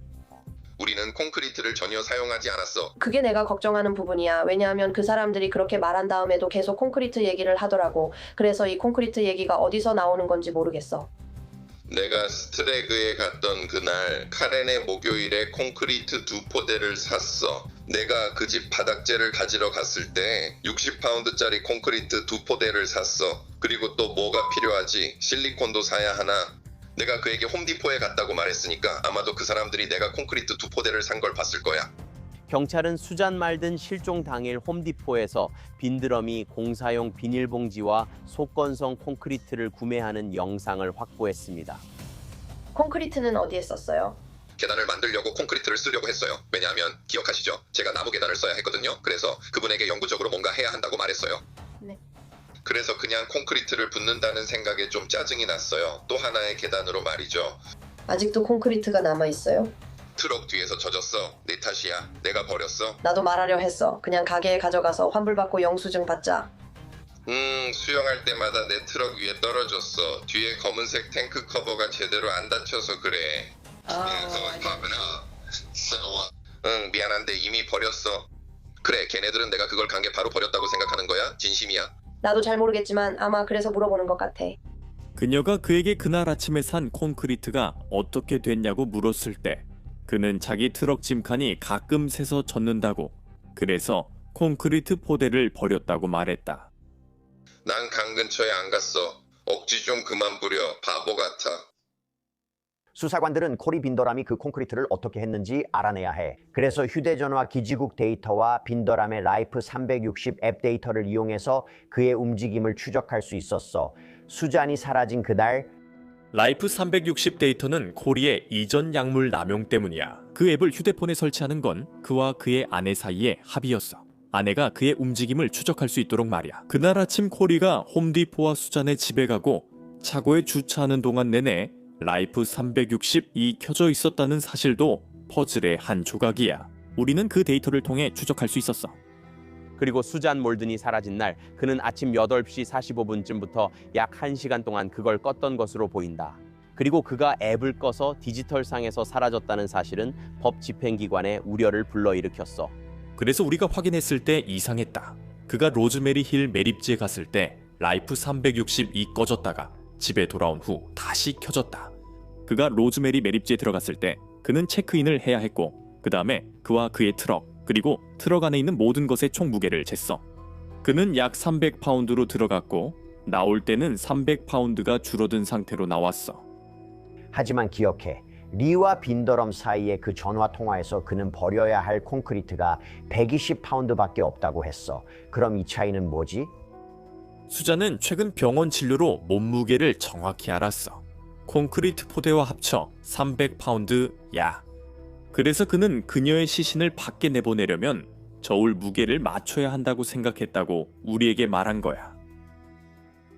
E: 우리는 콘크리트를 전혀 사용하지 않았어.
D: 그게 내가 걱정하는 부분이야. 왜냐하면 그 사람들이 그렇게 말한 다음에도 계속 콘크리트 얘기를 하더라고. 그래서 이 콘크리트 얘기가 어디서 나오는 건지 모르겠어.
E: 내가 스트레그에 갔던 그날 카렌의 목요일에 콘크리트 2포대를 샀어. 내가 그 집 바닥재를 가지러 갔을 때 60파운드짜리 콘크리트 2포대를 샀어. 그리고 또 뭐가 필요하지? 실리콘도 사야 하나? 내가 그에게 홈디포에 갔다고 말했으니까 아마도 그 사람들이 내가 콘크리트 2포대를 산 걸 봤을 거야.
H: 경찰은 수잔 말든 실종 당일 홈디포에서 빈드럼이 공사용 비닐봉지와 속건성 콘크리트를 구매하는 영상을 확보했습니다.
D: 콘크리트는 어디에 썼어요?
E: 계단을 만들려고 콘크리트를 쓰려고 했어요. 왜냐하면 기억하시죠? 제가 나무 계단을 써야 했거든요. 그래서 그분에게 영구적으로 뭔가 해야 한다고 말했어요.
D: 네.
E: 그래서 그냥 콘크리트를 붓는다는 생각에 좀 짜증이 났어요. 또 하나의 계단으로 말이죠.
D: 아직도 콘크리트가 남아있어요?
E: 트럭 뒤에서 젖었어. 내 탓이야. 내가 버렸어.
D: 나도 말하려 했어. 그냥 가게에 가져가서 환불받고 영수증 받자.
E: 수영할 때마다 내 트럭 위에 떨어졌어. 뒤에 검은색 탱크 커버가 제대로 안 닫혀서 그래. 응, 미안한데 이미 버렸어. 그래, 걔네들은 내가 그걸 간 게 바로 버렸다고 생각하는 거야? 진심이야?
D: 나도 잘 모르겠지만 아마 그래서 물어보는 것 같아.
G: 그녀가 그에게 그날 아침에 산 콘크리트가 어떻게 됐냐고 물었을 때 그는 자기 트럭 짐칸이 가끔 새서 젖는다고, 그래서 콘크리트 포대를 버렸다고 말했다.
E: 난 강 근처에 안 갔어. 억지 좀 그만 부려. 바보 같아.
B: 수사관들은 코리 빈더람이 그 콘크리트를 어떻게 했는지 알아내야 해. 그래서 휴대전화 기지국 데이터와 빈더람의 라이프 360 앱 데이터를 이용해서 그의 움직임을 추적할 수 있었어. 수잔이 사라진 그날
G: 라이프 360 데이터는 코리의 이전 약물 남용 때문이야. 그 앱을 휴대폰에 설치하는 건 그와 그의 아내 사이의 합의였어. 아내가 그의 움직임을 추적할 수 있도록 말이야. 그날 아침 코리가 홈디포와 수잔의 집에 가고 차고에 주차하는 동안 내내 라이프 360이 켜져 있었다는 사실도 퍼즐의 한 조각이야. 우리는 그 데이터를 통해 추적할 수 있었어.
H: 그리고 수잔 몰든이 사라진 날 그는 아침 8시 45분쯤부터 약 1시간 동안 그걸 껐던 것으로 보인다. 그리고 그가 앱을 꺼서 디지털상에서 사라졌다는 사실은 법 집행기관의 우려를 불러일으켰어.
G: 그래서 우리가 확인했을 때 이상했다. 그가 로즈메리 힐 매립지에 갔을 때 라이프 360이 꺼졌다가 집에 돌아온 후 다시 켜졌다. 그가 로즈메리 매립지에 들어갔을 때 그는 체크인을 해야 했고, 그 다음에 그와 그의 트럭, 그리고 트럭 안에 있는 모든 것의 총 무게를 쟀어. 그는 약 300파운드로 들어갔고 나올 때는 300파운드가 줄어든 상태로 나왔어.
B: 하지만 기억해. 리와 빈더럼 사이의 그 전화 통화에서 그는 버려야 할 콘크리트가 120파운드밖에 없다고 했어. 그럼 이 차이는 뭐지?
G: 수잔은 최근 병원 진료로 몸무게를 정확히 알았어. 콘크리트 포대와 합쳐 300파운드야. 그래서 그는 그녀의 시신을 밖에 내보내려면 저울 무게를 맞춰야 한다고 생각했다고 우리에게 말한 거야.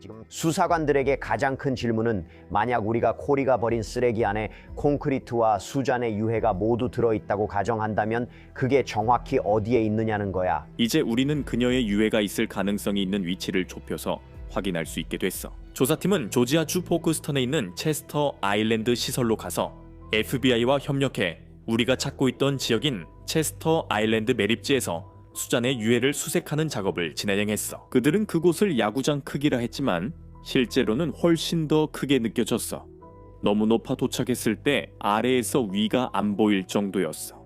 B: 지금 수사관들에게 가장 큰 질문은 만약 우리가 코리가 버린 쓰레기 안에 콘크리트와 수잔의 유해가 모두 들어있다고 가정한다면 그게 정확히 어디에 있느냐는 거야.
G: 이제 우리는 그녀의 유해가 있을 가능성이 있는 위치를 좁혀서 확인할 수 있게 됐어. 조사팀은 조지아주 포크스턴에 있는 체스터 아일랜드 시설로 가서 FBI와 협력해 우리가 찾고 있던 지역인 체스터 아일랜드 매립지에서 수잔의 유해를 수색하는 작업을 진행했어. 그들은 그곳을 야구장 크기라 했지만 실제로는 훨씬 더 크게 느껴졌어. 너무 높아 도착했을 때 아래에서 위가 안 보일 정도였어.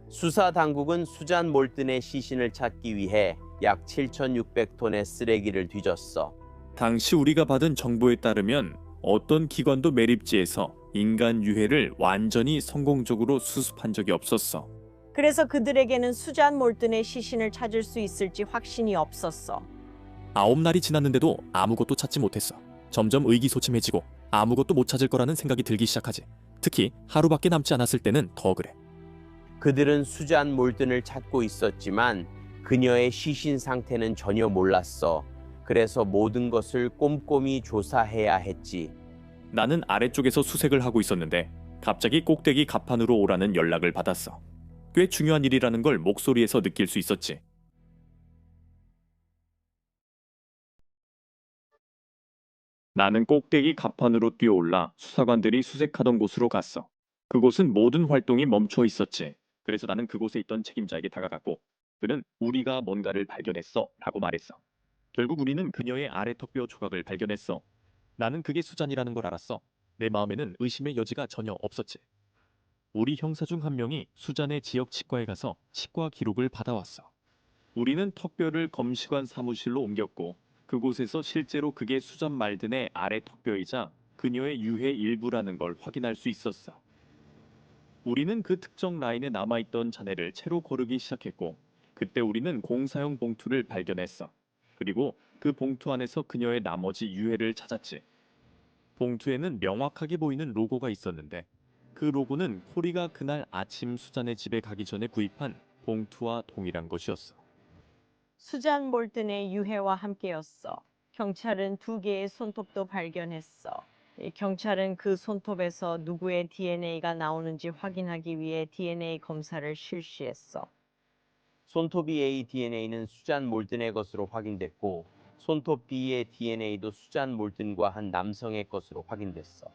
H: 수사 당국은 수잔 몰튼의 시신을 찾기 위해 약 7,600톤의 쓰레기를 뒤졌어.
G: 당시 우리가 받은 정보에 따르면 어떤 기관도 매립지에서 인간 유해를 완전히 성공적으로 수습한 적이 없었어.
F: 그래서 그들에게는 수잔 몰튼의 시신을 찾을 수 있을지 확신이 없었어.
G: 9날이 지났는데도 아무것도 찾지 못했어. 점점 의기소침해지고 아무것도 못 찾을 거라는 생각이 들기 시작하지. 특히 하루밖에 남지 않았을 때는 더 그래.
H: 그들은 수잔 몰튼을 찾고 있었지만 그녀의 시신 상태는 전혀 몰랐어. 그래서 모든 것을 꼼꼼히 조사해야 했지.
G: 나는 아래쪽에서 수색을 하고 있었는데 갑자기 꼭대기 갑판으로 오라는 연락을 받았어. 꽤 중요한 일이라는 걸 목소리에서 느낄 수 있었지. 나는 꼭대기 갑판으로 뛰어올라 수사관들이 수색하던 곳으로 갔어. 그곳은 모든 활동이 멈춰 있었지. 그래서 나는 그곳에 있던 책임자에게 다가갔고 그는 우리가 뭔가를 발견했어 라고 말했어. 결국 우리는 그녀의 아래 턱뼈 조각을 발견했어. 나는 그게 수잔이라는 걸 알았어. 내 마음에는 의심의 여지가 전혀 없었지. 우리 형사 중 한 명이 수잔의 지역 치과에 가서 치과 기록을 받아왔어. 우리는 턱뼈를 검시관 사무실로 옮겼고 그곳에서 실제로 그게 수잔 말든의 아래 턱뼈이자 그녀의 유해 일부라는 걸 확인할 수 있었어. 우리는 그 특정 라인에 남아있던 잔해를 채로 고르기 시작했고 그때 우리는 공사용 봉투를 발견했어. 그리고 그 봉투 안에서 그녀의 나머지 유해를 찾았지. 봉투에는 명확하게 보이는 로고가 있었는데 그 로고는 코리가 그날 아침 수잔의 집에 가기 전에 구입한 봉투와 동일한 것이었어.
F: 수잔 몰튼의 유해와 함께였어. 경찰은 2개의 손톱도 발견했어. 경찰은 그 손톱에서 누구의 DNA가 나오는지 확인하기 위해 DNA 검사를 실시했어.
H: 손톱 A의 DNA는 수잔 몰튼의 것으로 확인됐고 손톱 B의 DNA도 수잔 몰튼과 한 남성의 것으로 확인됐어.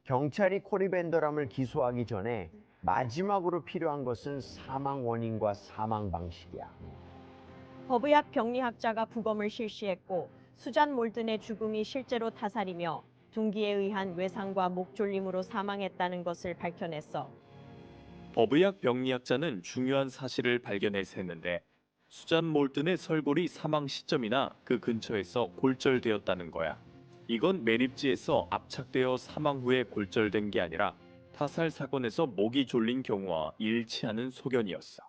B: 경찰이 코리 벤더람을 기소하기 전에 마지막으로 필요한 것은 사망 원인과 사망 방식이야.
F: 법의학 병리학자가 부검을 실시했고 수잔 몰튼의 죽음이 실제로 타살이며 둔기에 의한 외상과 목 졸림으로 사망했다는 것을 밝혀냈어.
G: 법의학 병리학자는 중요한 사실을 발견했는데 수잔 몰튼의 설골이 사망 시점이나 그 근처에서 골절되었다는 거야. 이건 매립지에서 압착되어 사망 후에 골절된 게 아니라 타살 사건에서 목이 졸린 경우와 일치하는 소견이었어.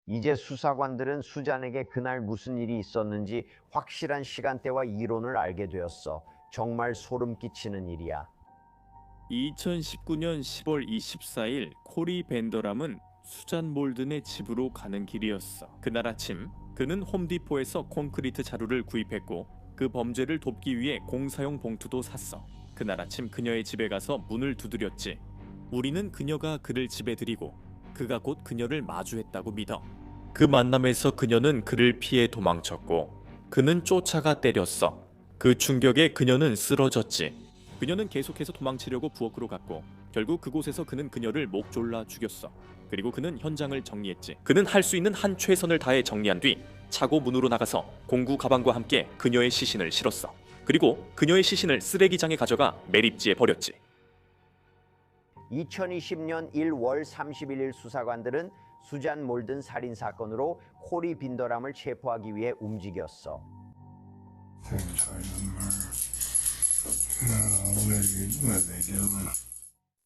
B: 이제 수사관들은 수잔에게 그날 무슨 일이 있었는지 확실한 시간대와 이론을 알게 되었어. 정말 소름 끼치는 일이야.
G: 2019년 10월 24일 코리 벤더람은 수잔 몰든의 집으로 가는 길이었어. 그날 아침 그는 홈디포에서 콘크리트 자루를 구입했고 그 범죄를 돕기 위해 공사용 봉투도 샀어. 그날 아침 그녀의 집에 가서 문을 두드렸지. 우리는 그녀가 그를 집에 들이고 그가 곧 그녀를 마주했다고 믿어. 그 만남에서 그녀는 그를 피해 도망쳤고 그는 쫓아가 때렸어. 그 충격에 그녀는 쓰러졌지. 그녀는 계속해서 도망치려고 부엌으로 갔고 결국 그곳에서 그는 그녀를 목 졸라 죽였어. 그리고 그는 현장을 정리했지. 그는 할 수 있는 한 최선을 다해 정리한 뒤 차고 문으로 나가서 공구 가방과 함께 그녀의 시신을 실었어. 그리고 그녀의 시신을 쓰레기장에 가져가 매립지에 버렸지.
B: 2020년 1월 31일 수사관들은 수잔 몰든 살인 사건으로 코리 빈더람을 체포하기 위해 움직였어.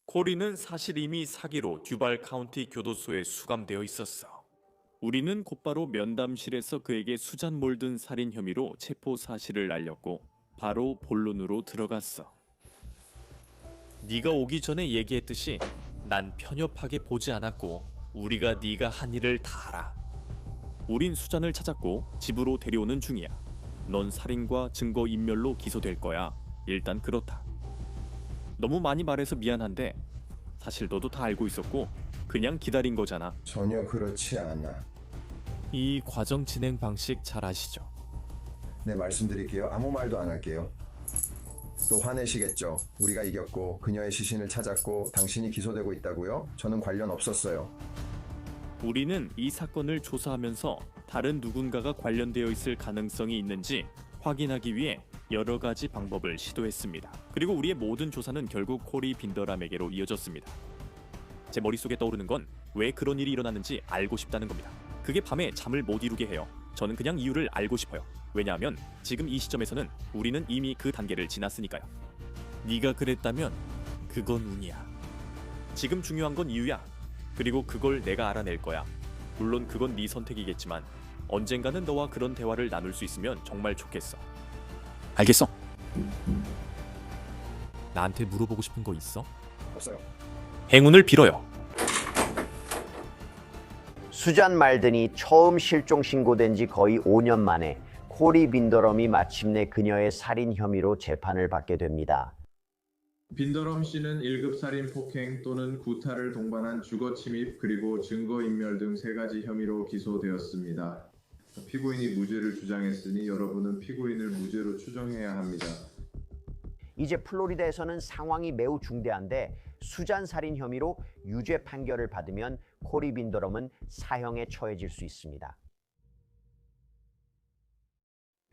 G: 코리는 사실 이미 사기로 듀발 카운티 교도소에 수감되어 있었어. 우리는 곧바로 면담실에서 그에게 수잔 몰든 살인 혐의로 체포 사실을 알렸고 바로 본론으로 들어갔어. 네가 오기 전에 얘기했듯이 난 편협하게 보지 않았고 우리가 네가 한 일을 다 알아. 우린 수잔을 찾았고 집으로 데려오는 중이야. 넌 살인과 증거 인멸로 기소될 거야. 일단 그렇다. 너무 많이 말해서 미안한데 사실 너도 다 알고 있었고 그냥 기다린 거잖아.
J: 전혀 그렇지 않아.
G: 이 과정 진행 방식 잘 아시죠?
I: 네, 말씀드릴게요. 아무 말도 안 할게요. 또 화내시겠죠. 우리가 이겼고 그녀의 시신을 찾았고 당신이 기소되고 있다고요? 저는 관련 없었어요.
G: 우리는 이 사건을 조사하면서 다른 누군가가 관련되어 있을 가능성이 있는지 확인하기 위해 여러 가지 방법을 시도했습니다. 그리고 우리의 모든 조사는 결국 코리 빈더람에게로 이어졌습니다. 제 머릿속에 떠오르는 건 왜 그런 일이 일어났는지 알고 싶다는 겁니다. 그게 밤에 잠을 못 이루게 해요. 저는 그냥 이유를 알고 싶어요. 왜냐하면 지금 이 시점에서는 우리는 이미 그 단계를 지났으니까요. 네가 그랬다면 그건 운이야. 지금 중요한 건 이유야. 그리고 그걸 내가 알아낼 거야. 물론 그건 네 선택이겠지만 언젠가는 너와 그런 대화를 나눌 수 있으면 정말 좋겠어. 알겠어. 나한테 물어보고 싶은 거 있어?
I: 없어요.
G: 행운을 빌어요.
B: 수잔 말든이 처음 실종 신고된 지 거의 5년 만에 코리 빈더럼이 마침내 그녀의 살인 혐의로 재판을 받게 됩니다.
N: 빈더럼 씨는 1급 살인 폭행 또는 구타를 동반한 주거 침입 그리고 증거인멸 등 3가지 혐의로 기소되었습니다. 피고인이 무죄를 주장했으니 여러분은 피고인을 무죄로 추정해야 합니다.
B: 이제 플로리다에서는 상황이 매우 중대한데 수잔 살인 혐의로 유죄 판결을 받으면 코리 빈더럼은 사형에 처해질 수 있습니다.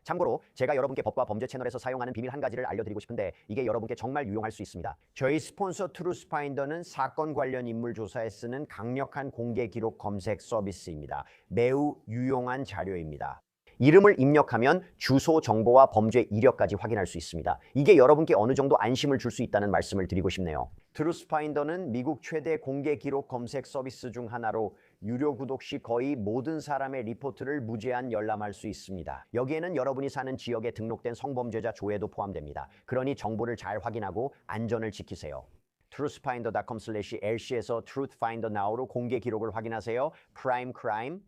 B: 참고로 제가 여러분께 법과 범죄 채널에서 사용하는 비밀 한 가지를 알려드리고 싶은데 이게 여러분께 정말 유용할 수 있습니다. 저희 스폰서 트루스파인더는 사건 관련 인물 조사에 쓰는 강력한 공개 기록 검색 서비스입니다. 매우 유용한 자료입니다. 이름을 입력하면 주소 정보와 범죄 이력까지 확인할 수 있습니다. 이게 여러분께 어느 정도 안심을 줄 수 있다는 말씀을 드리고 싶네요. 트루스파인더는 미국 최대 공개 기록 검색 서비스 중 하나로 유료 구독 시 거의 모든 사람의 리포트를 무제한 열람할 수 있습니다. 여기에는 여러분이 사는 지역에 등록된 성범죄자 조회도 포함됩니다. 그러니 정보를 잘 확인하고 안전을 지키세요. truthfinder.com/lc에서 Truth Finder Now로 공개 기록을 확인하세요. Prime Crime.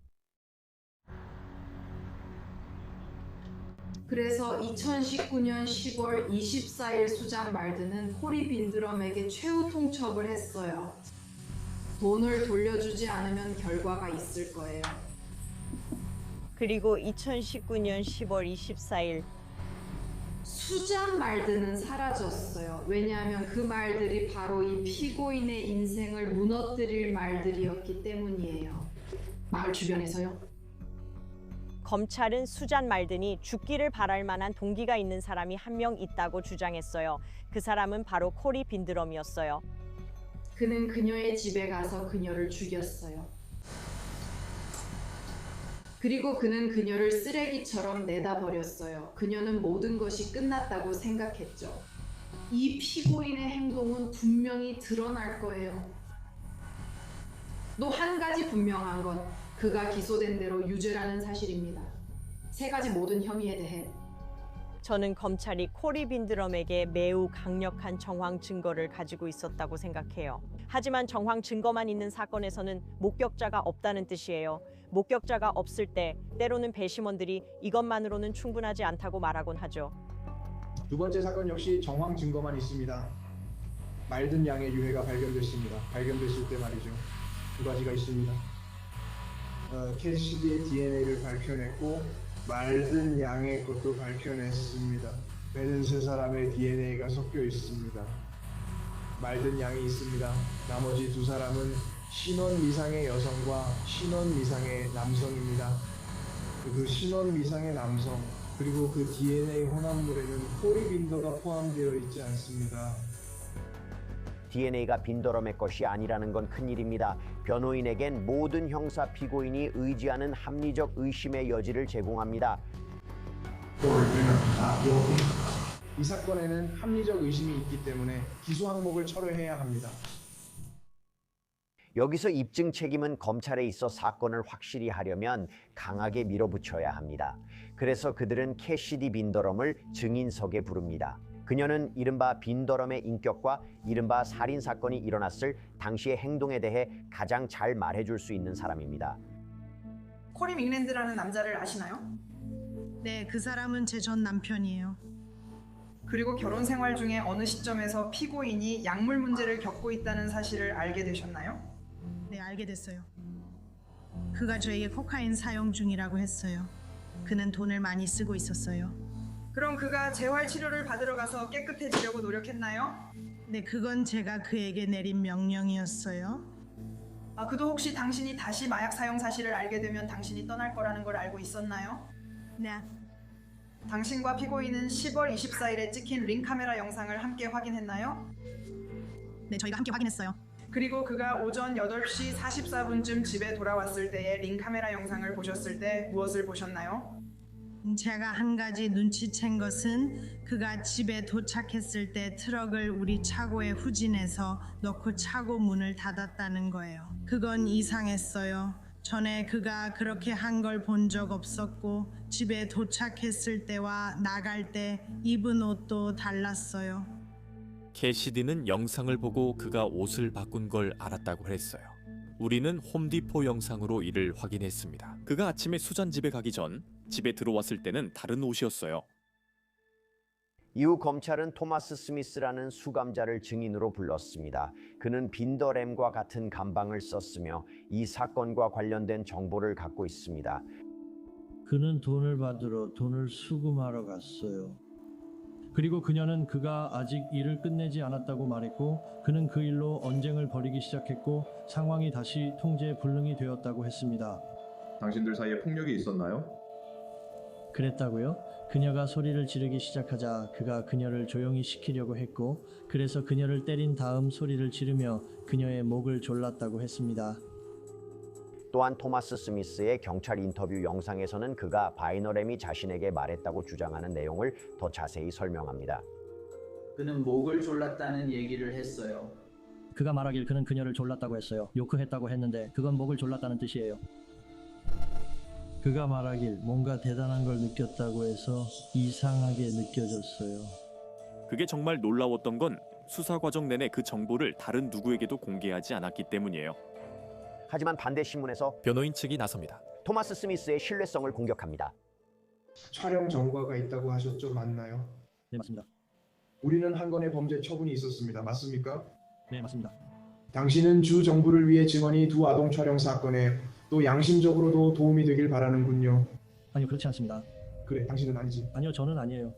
O: 그래서 2019년 10월 24일 수잔 말든은 코리 빈드럼에게 최후 통첩을 했어요. 돈을 돌려주지 않으면 결과가 있을 거예요.
F: 그리고 2019년 10월 24일
O: 수잔 말든은 사라졌어요. 왜냐하면 그 말들이 바로 이 피고인의 인생을 무너뜨릴 말들이었기 때문이에요. 마을 주변에서요.
F: 검찰은 수잔 말든이 죽기를 바랄 만한 동기가 있는 사람이 한 명 있다고 주장했어요. 그 사람은 바로 코리 빈드럼이었어요.
O: 그는 그녀의 집에 가서 그녀를 죽였어요. 그리고 그는 그녀를 쓰레기처럼 내다 버렸어요. 그녀는 모든 것이 끝났다고 생각했죠. 이 피고인의 행동은 분명히 드러날 거예요. 또 한 가지 분명한 건 그가 기소된 대로 유죄라는 사실입니다. 3가지 모든 혐의에 대해
F: 저는 검찰이 코리 빈드럼에게 매우 강력한 정황 증거를 가지고 있었다고 생각해요. 하지만 정황 증거만 있는 사건에서는 목격자가 없다는 뜻이에요. 목격자가 없을 때 때로는 배심원들이 이것만으로는 충분하지 않다고 말하곤 하죠.
P: 두 번째 사건 역시 정황 증거만 있습니다. 말든 양의 유해가 발견됐습니다. 발견됐을 때 말이죠. 2가지가 있습니다. 캐시디의 DNA를 밝혀냈고 말든 양의 것도 밝혀냈습니다. 배는 3사람의 DNA가 섞여 있습니다. 말든 양이 있습니다. 나머지 2사람은 신원 미상의 여성과 신원 미상의 남성입니다. 그 신원 미상의 남성 그리고 그 DNA 혼합물에는 코리 빈더가 포함되어 있지 않습니다.
B: DNA가 빈더럼의 것이 아니라는 건 큰일입니다. 변호인에겐 모든 형사 피고인이 의지하는 합리적 의심의 여지를 제공합니다.
P: 이 사건에는 합리적 의심이 있기 때문에 기소 항목을 철회해야 합니다.
B: 여기서 입증 책임은 검찰에 있어 사건을 확실히 하려면 강하게 밀어붙여야 합니다. 그래서 그들은 캐시디 빈더럼을 증인석에 부릅니다. 그녀는 이른바 빈더럼의 인격과 이른바 살인 사건이 일어났을 당시의 행동에 대해 가장 잘 말해줄 수 있는 사람입니다.
Q: 코리 믹랜드라는 남자를 아시나요? 네, 그 사람은 제 전 남편이에요.
R: 그리고 결혼 생활 중에 어느 시점에서 피고인이 약물 문제를 겪고 있다는 사실을 알게 되셨나요?
Q: 네, 알게 됐어요. 그가 저에게 코카인 사용 중이라고 했어요. 그는 돈을 많이 쓰고 있었어요.
R: 그럼 그가 재활 치료를 받으러 가서 깨끗해지려고 노력했나요?
Q: 네, 그건 제가 그에게 내린 명령이었어요.
R: 그도 혹시 당신이 다시 마약 사용 사실을 알게 되면 당신이 떠날 거라는 걸 알고 있었나요?
Q: 네.
R: 당신과 피고인은 10월 24일에 찍힌 링카메라 영상을 함께 확인했나요?
Q: 네, 저희가 함께 확인했어요.
R: 그리고 그가 오전 8시 44분쯤 집에 돌아왔을 때의 링카메라 영상을 보셨을 때 무엇을 보셨나요?
Q: 제가 한 가지 눈치챈 것은 그가 집에 도착했을 때 트럭을 우리 차고에 후진해서 넣고 차고 문을 닫았다는 거예요. 그건 이상했어요. 전에 그가 그렇게 한 걸 본 적 없었고 집에 도착했을 때와 나갈 때 입은 옷도 달랐어요.
G: 캐시디는 영상을 보고 그가 옷을 바꾼 걸 알았다고 했어요. 우리는 홈디포 영상으로 이를 확인했습니다. 그가 아침에 수잔 집에 가기 전 집에 들어왔을 때는 다른 옷이었어요.
B: 이후 검찰은 토마스 스미스라는 수감자를 증인으로 불렀습니다. 그는 빈더램과 같은 감방을 썼으며 이 사건과 관련된 정보를 갖고 있습니다.
L: 그는 돈을 받으러 돈을 수금하러 갔어요. 그리고 그녀는 그가 아직 일을 끝내지 않았다고 말했고 그는 그 일로 언쟁을 벌이기 시작했고 상황이 다시 통제 불능이 되었다고 했습니다.
N: 당신들 사이에 폭력이 있었나요?
L: 그랬다고요? 그녀가 소리를 지르기 시작하자 그가 그녀를 조용히 시키려고 했고 그래서 그녀를 때린 다음 소리를 지르며 그녀의 목을 졸랐다고 했습니다.
B: 또한 토마스 스미스의 경찰 인터뷰 영상에서는 그가 바이너램이 자신에게 말했다고 주장하는 내용을 더 자세히 설명합니다.
S: 그는 목을 졸랐다는 얘기를 했어요.
L: 그가 말하길 그는 그녀를 졸랐다고 했어요. 요크했다고 했는데 그건 목을 졸랐다는 뜻이에요. 그가 말하길 뭔가 대단한 걸 느꼈다고 해서 이상하게 느껴졌어요.
G: 그게 정말 놀라웠던 건 수사 과정 내내 그 정보를 다른 누구에게도 공개하지 않았기 때문이에요.
B: 하지만 반대 신문에서
G: 변호인 측이 나섭니다.
B: 토마스 스미스의 신뢰성을 공격합니다.
P: 촬영 전과가 있다고 하셨죠? 맞나요?
L: 네, 맞습니다.
P: 우리는 한 건의 범죄 처분이 있었습니다. 맞습니까?
L: 네, 맞습니다.
P: 당신은 주 정부를 위해 증언이 두 아동 촬영 사건에 또 양심적으로도 도움이 되길 바라는군요.
L: 아니요, 그렇지 않습니다.
P: 그래, 당신은 아니지.
L: 아니요, 저는 아니에요.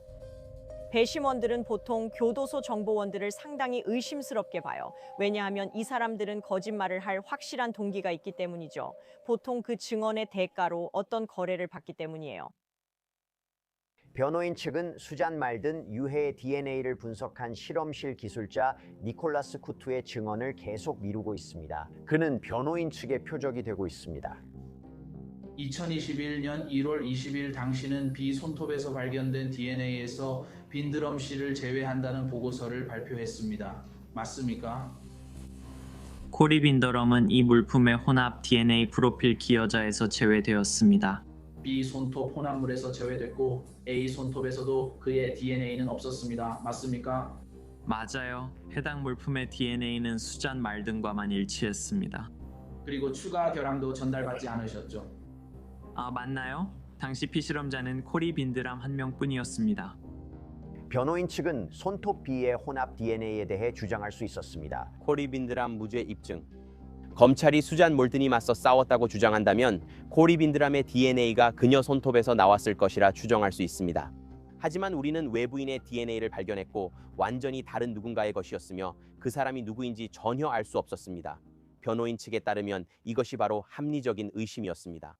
F: 배심원들은 보통 교도소 정보원들을 상당히 의심스럽게 봐요. 왜냐하면 이 사람들은 거짓말을 할 확실한 동기가 있기 때문이죠. 보통 그 증언의 대가로 어떤 거래를 받기 때문이에요.
B: 변호인 측은 수잔 말든 유해의 DNA를 분석한 실험실 기술자 니콜라스 쿠투의 증언을 계속 미루고 있습니다. 그는 변호인 측의 표적이 되고 있습니다.
S: 2021년 1월 20일 당신은 비 손톱에서 발견된 DNA에서 빈드럼 씨를 제외한다는 보고서를 발표했습니다. 맞습니까?
T: 코리 빈더럼은 이 물품의 혼합 DNA 프로필 기여자에서 제외되었습니다.
S: B 손톱 혼합물에서 제외됐고 A 손톱에서도 그의 DNA는 없었습니다. 맞습니까?
T: 맞아요. 해당 물품의 DNA는 수잔 말든과만 일치했습니다.
S: 그리고 추가 결항도 전달받지 않으셨죠?
T: 맞나요? 당시 피실험자는 코리 빈드람 한 명뿐이었습니다.
B: 변호인 측은 손톱 B의 혼합 DNA에 대해 주장할 수 있었습니다.
H: 코리 빈드람 무죄 입증. 검찰이 수잔 몰든이 맞서 싸웠다고 주장한다면 코리 빈드람의 DNA가 그녀 손톱에서 나왔을 것이라 추정할 수 있습니다. 하지만 우리는 외부인의 DNA를 발견했고 완전히 다른 누군가의 것이었으며 그 사람이 누구인지 전혀 알 수 없었습니다. 변호인 측에 따르면 이것이 바로 합리적인 의심이었습니다.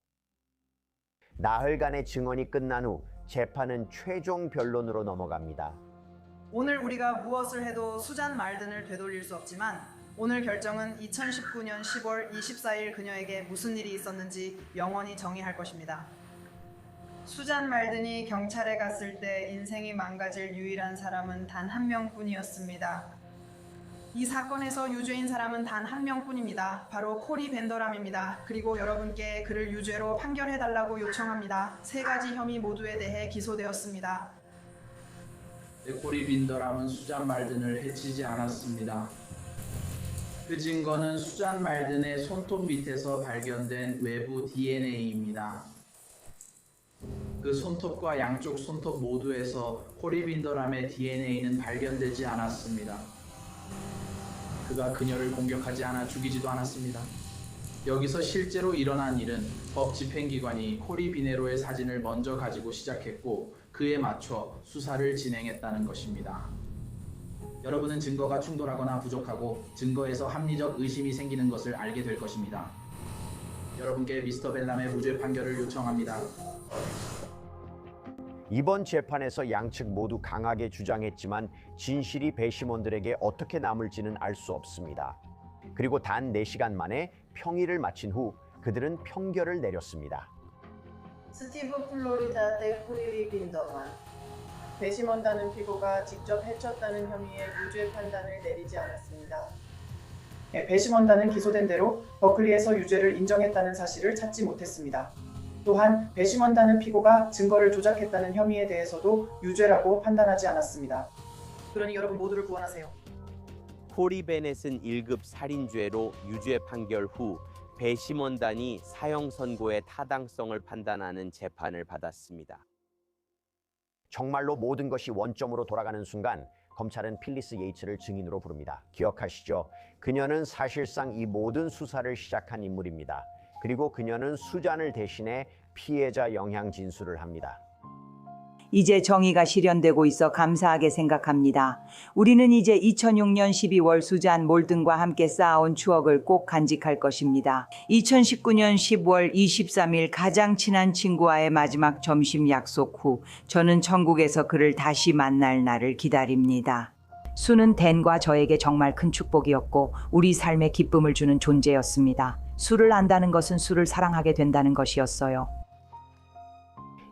B: 나흘간의 증언이 끝난 후 재판은 최종 변론으로 넘어갑니다.
R: 오늘 우리가 무엇을 해도 수잔 말든을 되돌릴 수 없지만 오늘 결정은 2019년 10월 24일 그녀에게 무슨 일이 있었는지 영원히 정의할 것입니다. 수잔 말든이 경찰에 갔을 때 인생이 망가질 유일한 사람은 단 한 명뿐이었습니다. 이 사건에서 유죄인 사람은 단 한 명뿐입니다. 바로 코리 벤더람입니다. 그리고 여러분께 그를 유죄로 판결해달라고 요청합니다. 3가지 혐의 모두에 대해 기소되었습니다.
S: 코리 빈더람은 수잔 말든을 해치지 않았습니다. 그 증거는 수잔 말든의 손톱 밑에서 발견된 외부 DNA입니다. 그 손톱과 양쪽 손톱 모두에서 코리 빈더람의 DNA는 발견되지 않았습니다. 그가 그녀를 공격하지 않아 죽이지도 않았습니다. 여기서 실제로 일어난 일은 법 집행기관이 코리 비네로의 사진을 먼저 가지고 시작했고 그에 맞춰 수사를 진행했다는 것입니다. 여러분은 증거가 충돌하거나 부족하고 증거에서 합리적 의심이 생기는 것을 알게 될 것입니다. 여러분께 미스터 벨람의 무죄 판결을 요청합니다.
B: 이번 재판에서 양측 모두 강하게 주장했지만 진실이 배심원들에게 어떻게 남을지는 알 수 없습니다. 그리고 단 4시간 만에 평의를 마친 후 그들은 평결을 내렸습니다.
U: 스티브 플로리다 대 코리 빈더만. 배심원단은 피고가 직접 해쳤다는 혐의의 무죄 판단을 내리지 않았습니다.
R: 배심원단은 기소된 대로 버클리에서 유죄를 인정했다는 사실을 찾지 못했습니다. 또한 배심원단은 피고가 증거를 조작했다는 혐의에 대해서도 유죄라고 판단하지 않았습니다. 그러니 여러분 모두를 구원하세요.
H: 코리 베넷은 1급 살인죄로 유죄 판결 후 배심원단이 사형 선고의 타당성을 판단하는 재판을 받았습니다.
B: 정말로 모든 것이 원점으로 돌아가는 순간 검찰은 필리스 예이츠를 증인으로 부릅니다. 기억하시죠? 그녀는 사실상 이 모든 수사를 시작한 인물입니다. 그리고 그녀는 수잔을 대신해 피해자 영향 진술을 합니다.
A: 이제 정의가 실현되고 있어 감사하게 생각합니다. 우리는 이제 2006년 12월 수잔 몰든과 함께 쌓아온 추억을 꼭 간직할 것입니다. 2019년 10월 23일 가장 친한 친구와의 마지막 점심 약속 후 저는 천국에서 그를 다시 만날 날을 기다립니다. 수는 댄과 저에게 정말 큰 축복이었고 우리 삶에 기쁨을 주는 존재였습니다. 수를 안다는 것은 수를 사랑하게 된다는 것이었어요.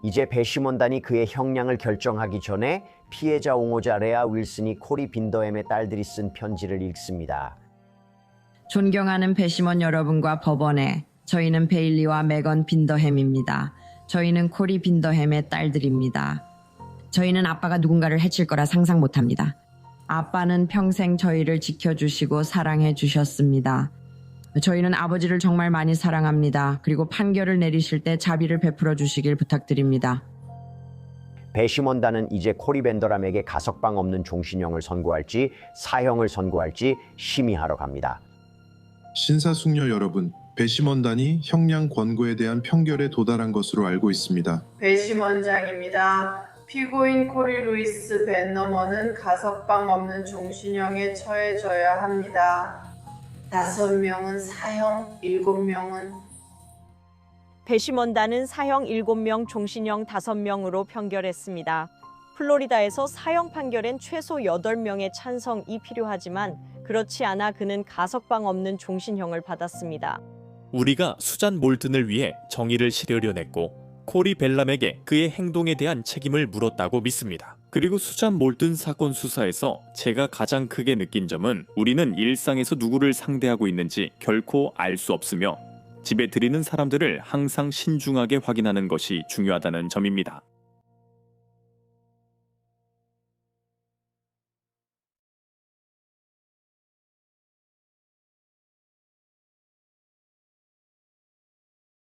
B: 이제 배심원단이 그의 형량을 결정하기 전에 피해자 옹호자 레아 윌슨이 코리 빈더햄의 딸들이 쓴 편지를 읽습니다.
V: 존경하는 배심원 여러분과 법원에, 저희는 베일리와 메건 빈더햄입니다. 저희는 코리 빈더햄의 딸들입니다. 저희는 아빠가 누군가를 해칠 거라 상상 못합니다. 아빠는 평생 저희를 지켜주시고 사랑해 주셨습니다. 저희는 아버지를 정말 많이 사랑합니다. 그리고 판결을 내리실 때 자비를 베풀어 주시길 부탁드립니다.
B: 배심원단은 이제 코리 빈더햄에게 가석방 없는 종신형을 선고할지 사형을 선고할지 심의하러 갑니다.
N: 신사숙녀 여러분, 배심원단이 형량 권고에 대한 평결에 도달한 것으로 알고 있습니다.
U: 배심원장입니다. 피고인 코리 루이스 벤너먼은 가석방 없는 종신형에 처해져야 합니다. 5명은 사형, 7명은
F: 배심원단은 사형 7명, 종신형 5명으로 판결했습니다. 플로리다에서 사형 판결엔 최소 8명의 찬성이 필요하지만 그렇지 않아 그는 가석방 없는 종신형을 받았습니다.
G: 우리가 수잔 몰든을 위해 정의를 실으려냈고 코리 벨람에게 그의 행동에 대한 책임을 물었다고 믿습니다. 그리고 수잔 몰든 사건 수사에서 제가 가장 크게 느낀 점은 우리는 일상에서 누구를 상대하고 있는지 결코 알 수 없으며 집에 들이는 사람들을 항상 신중하게 확인하는 것이 중요하다는 점입니다.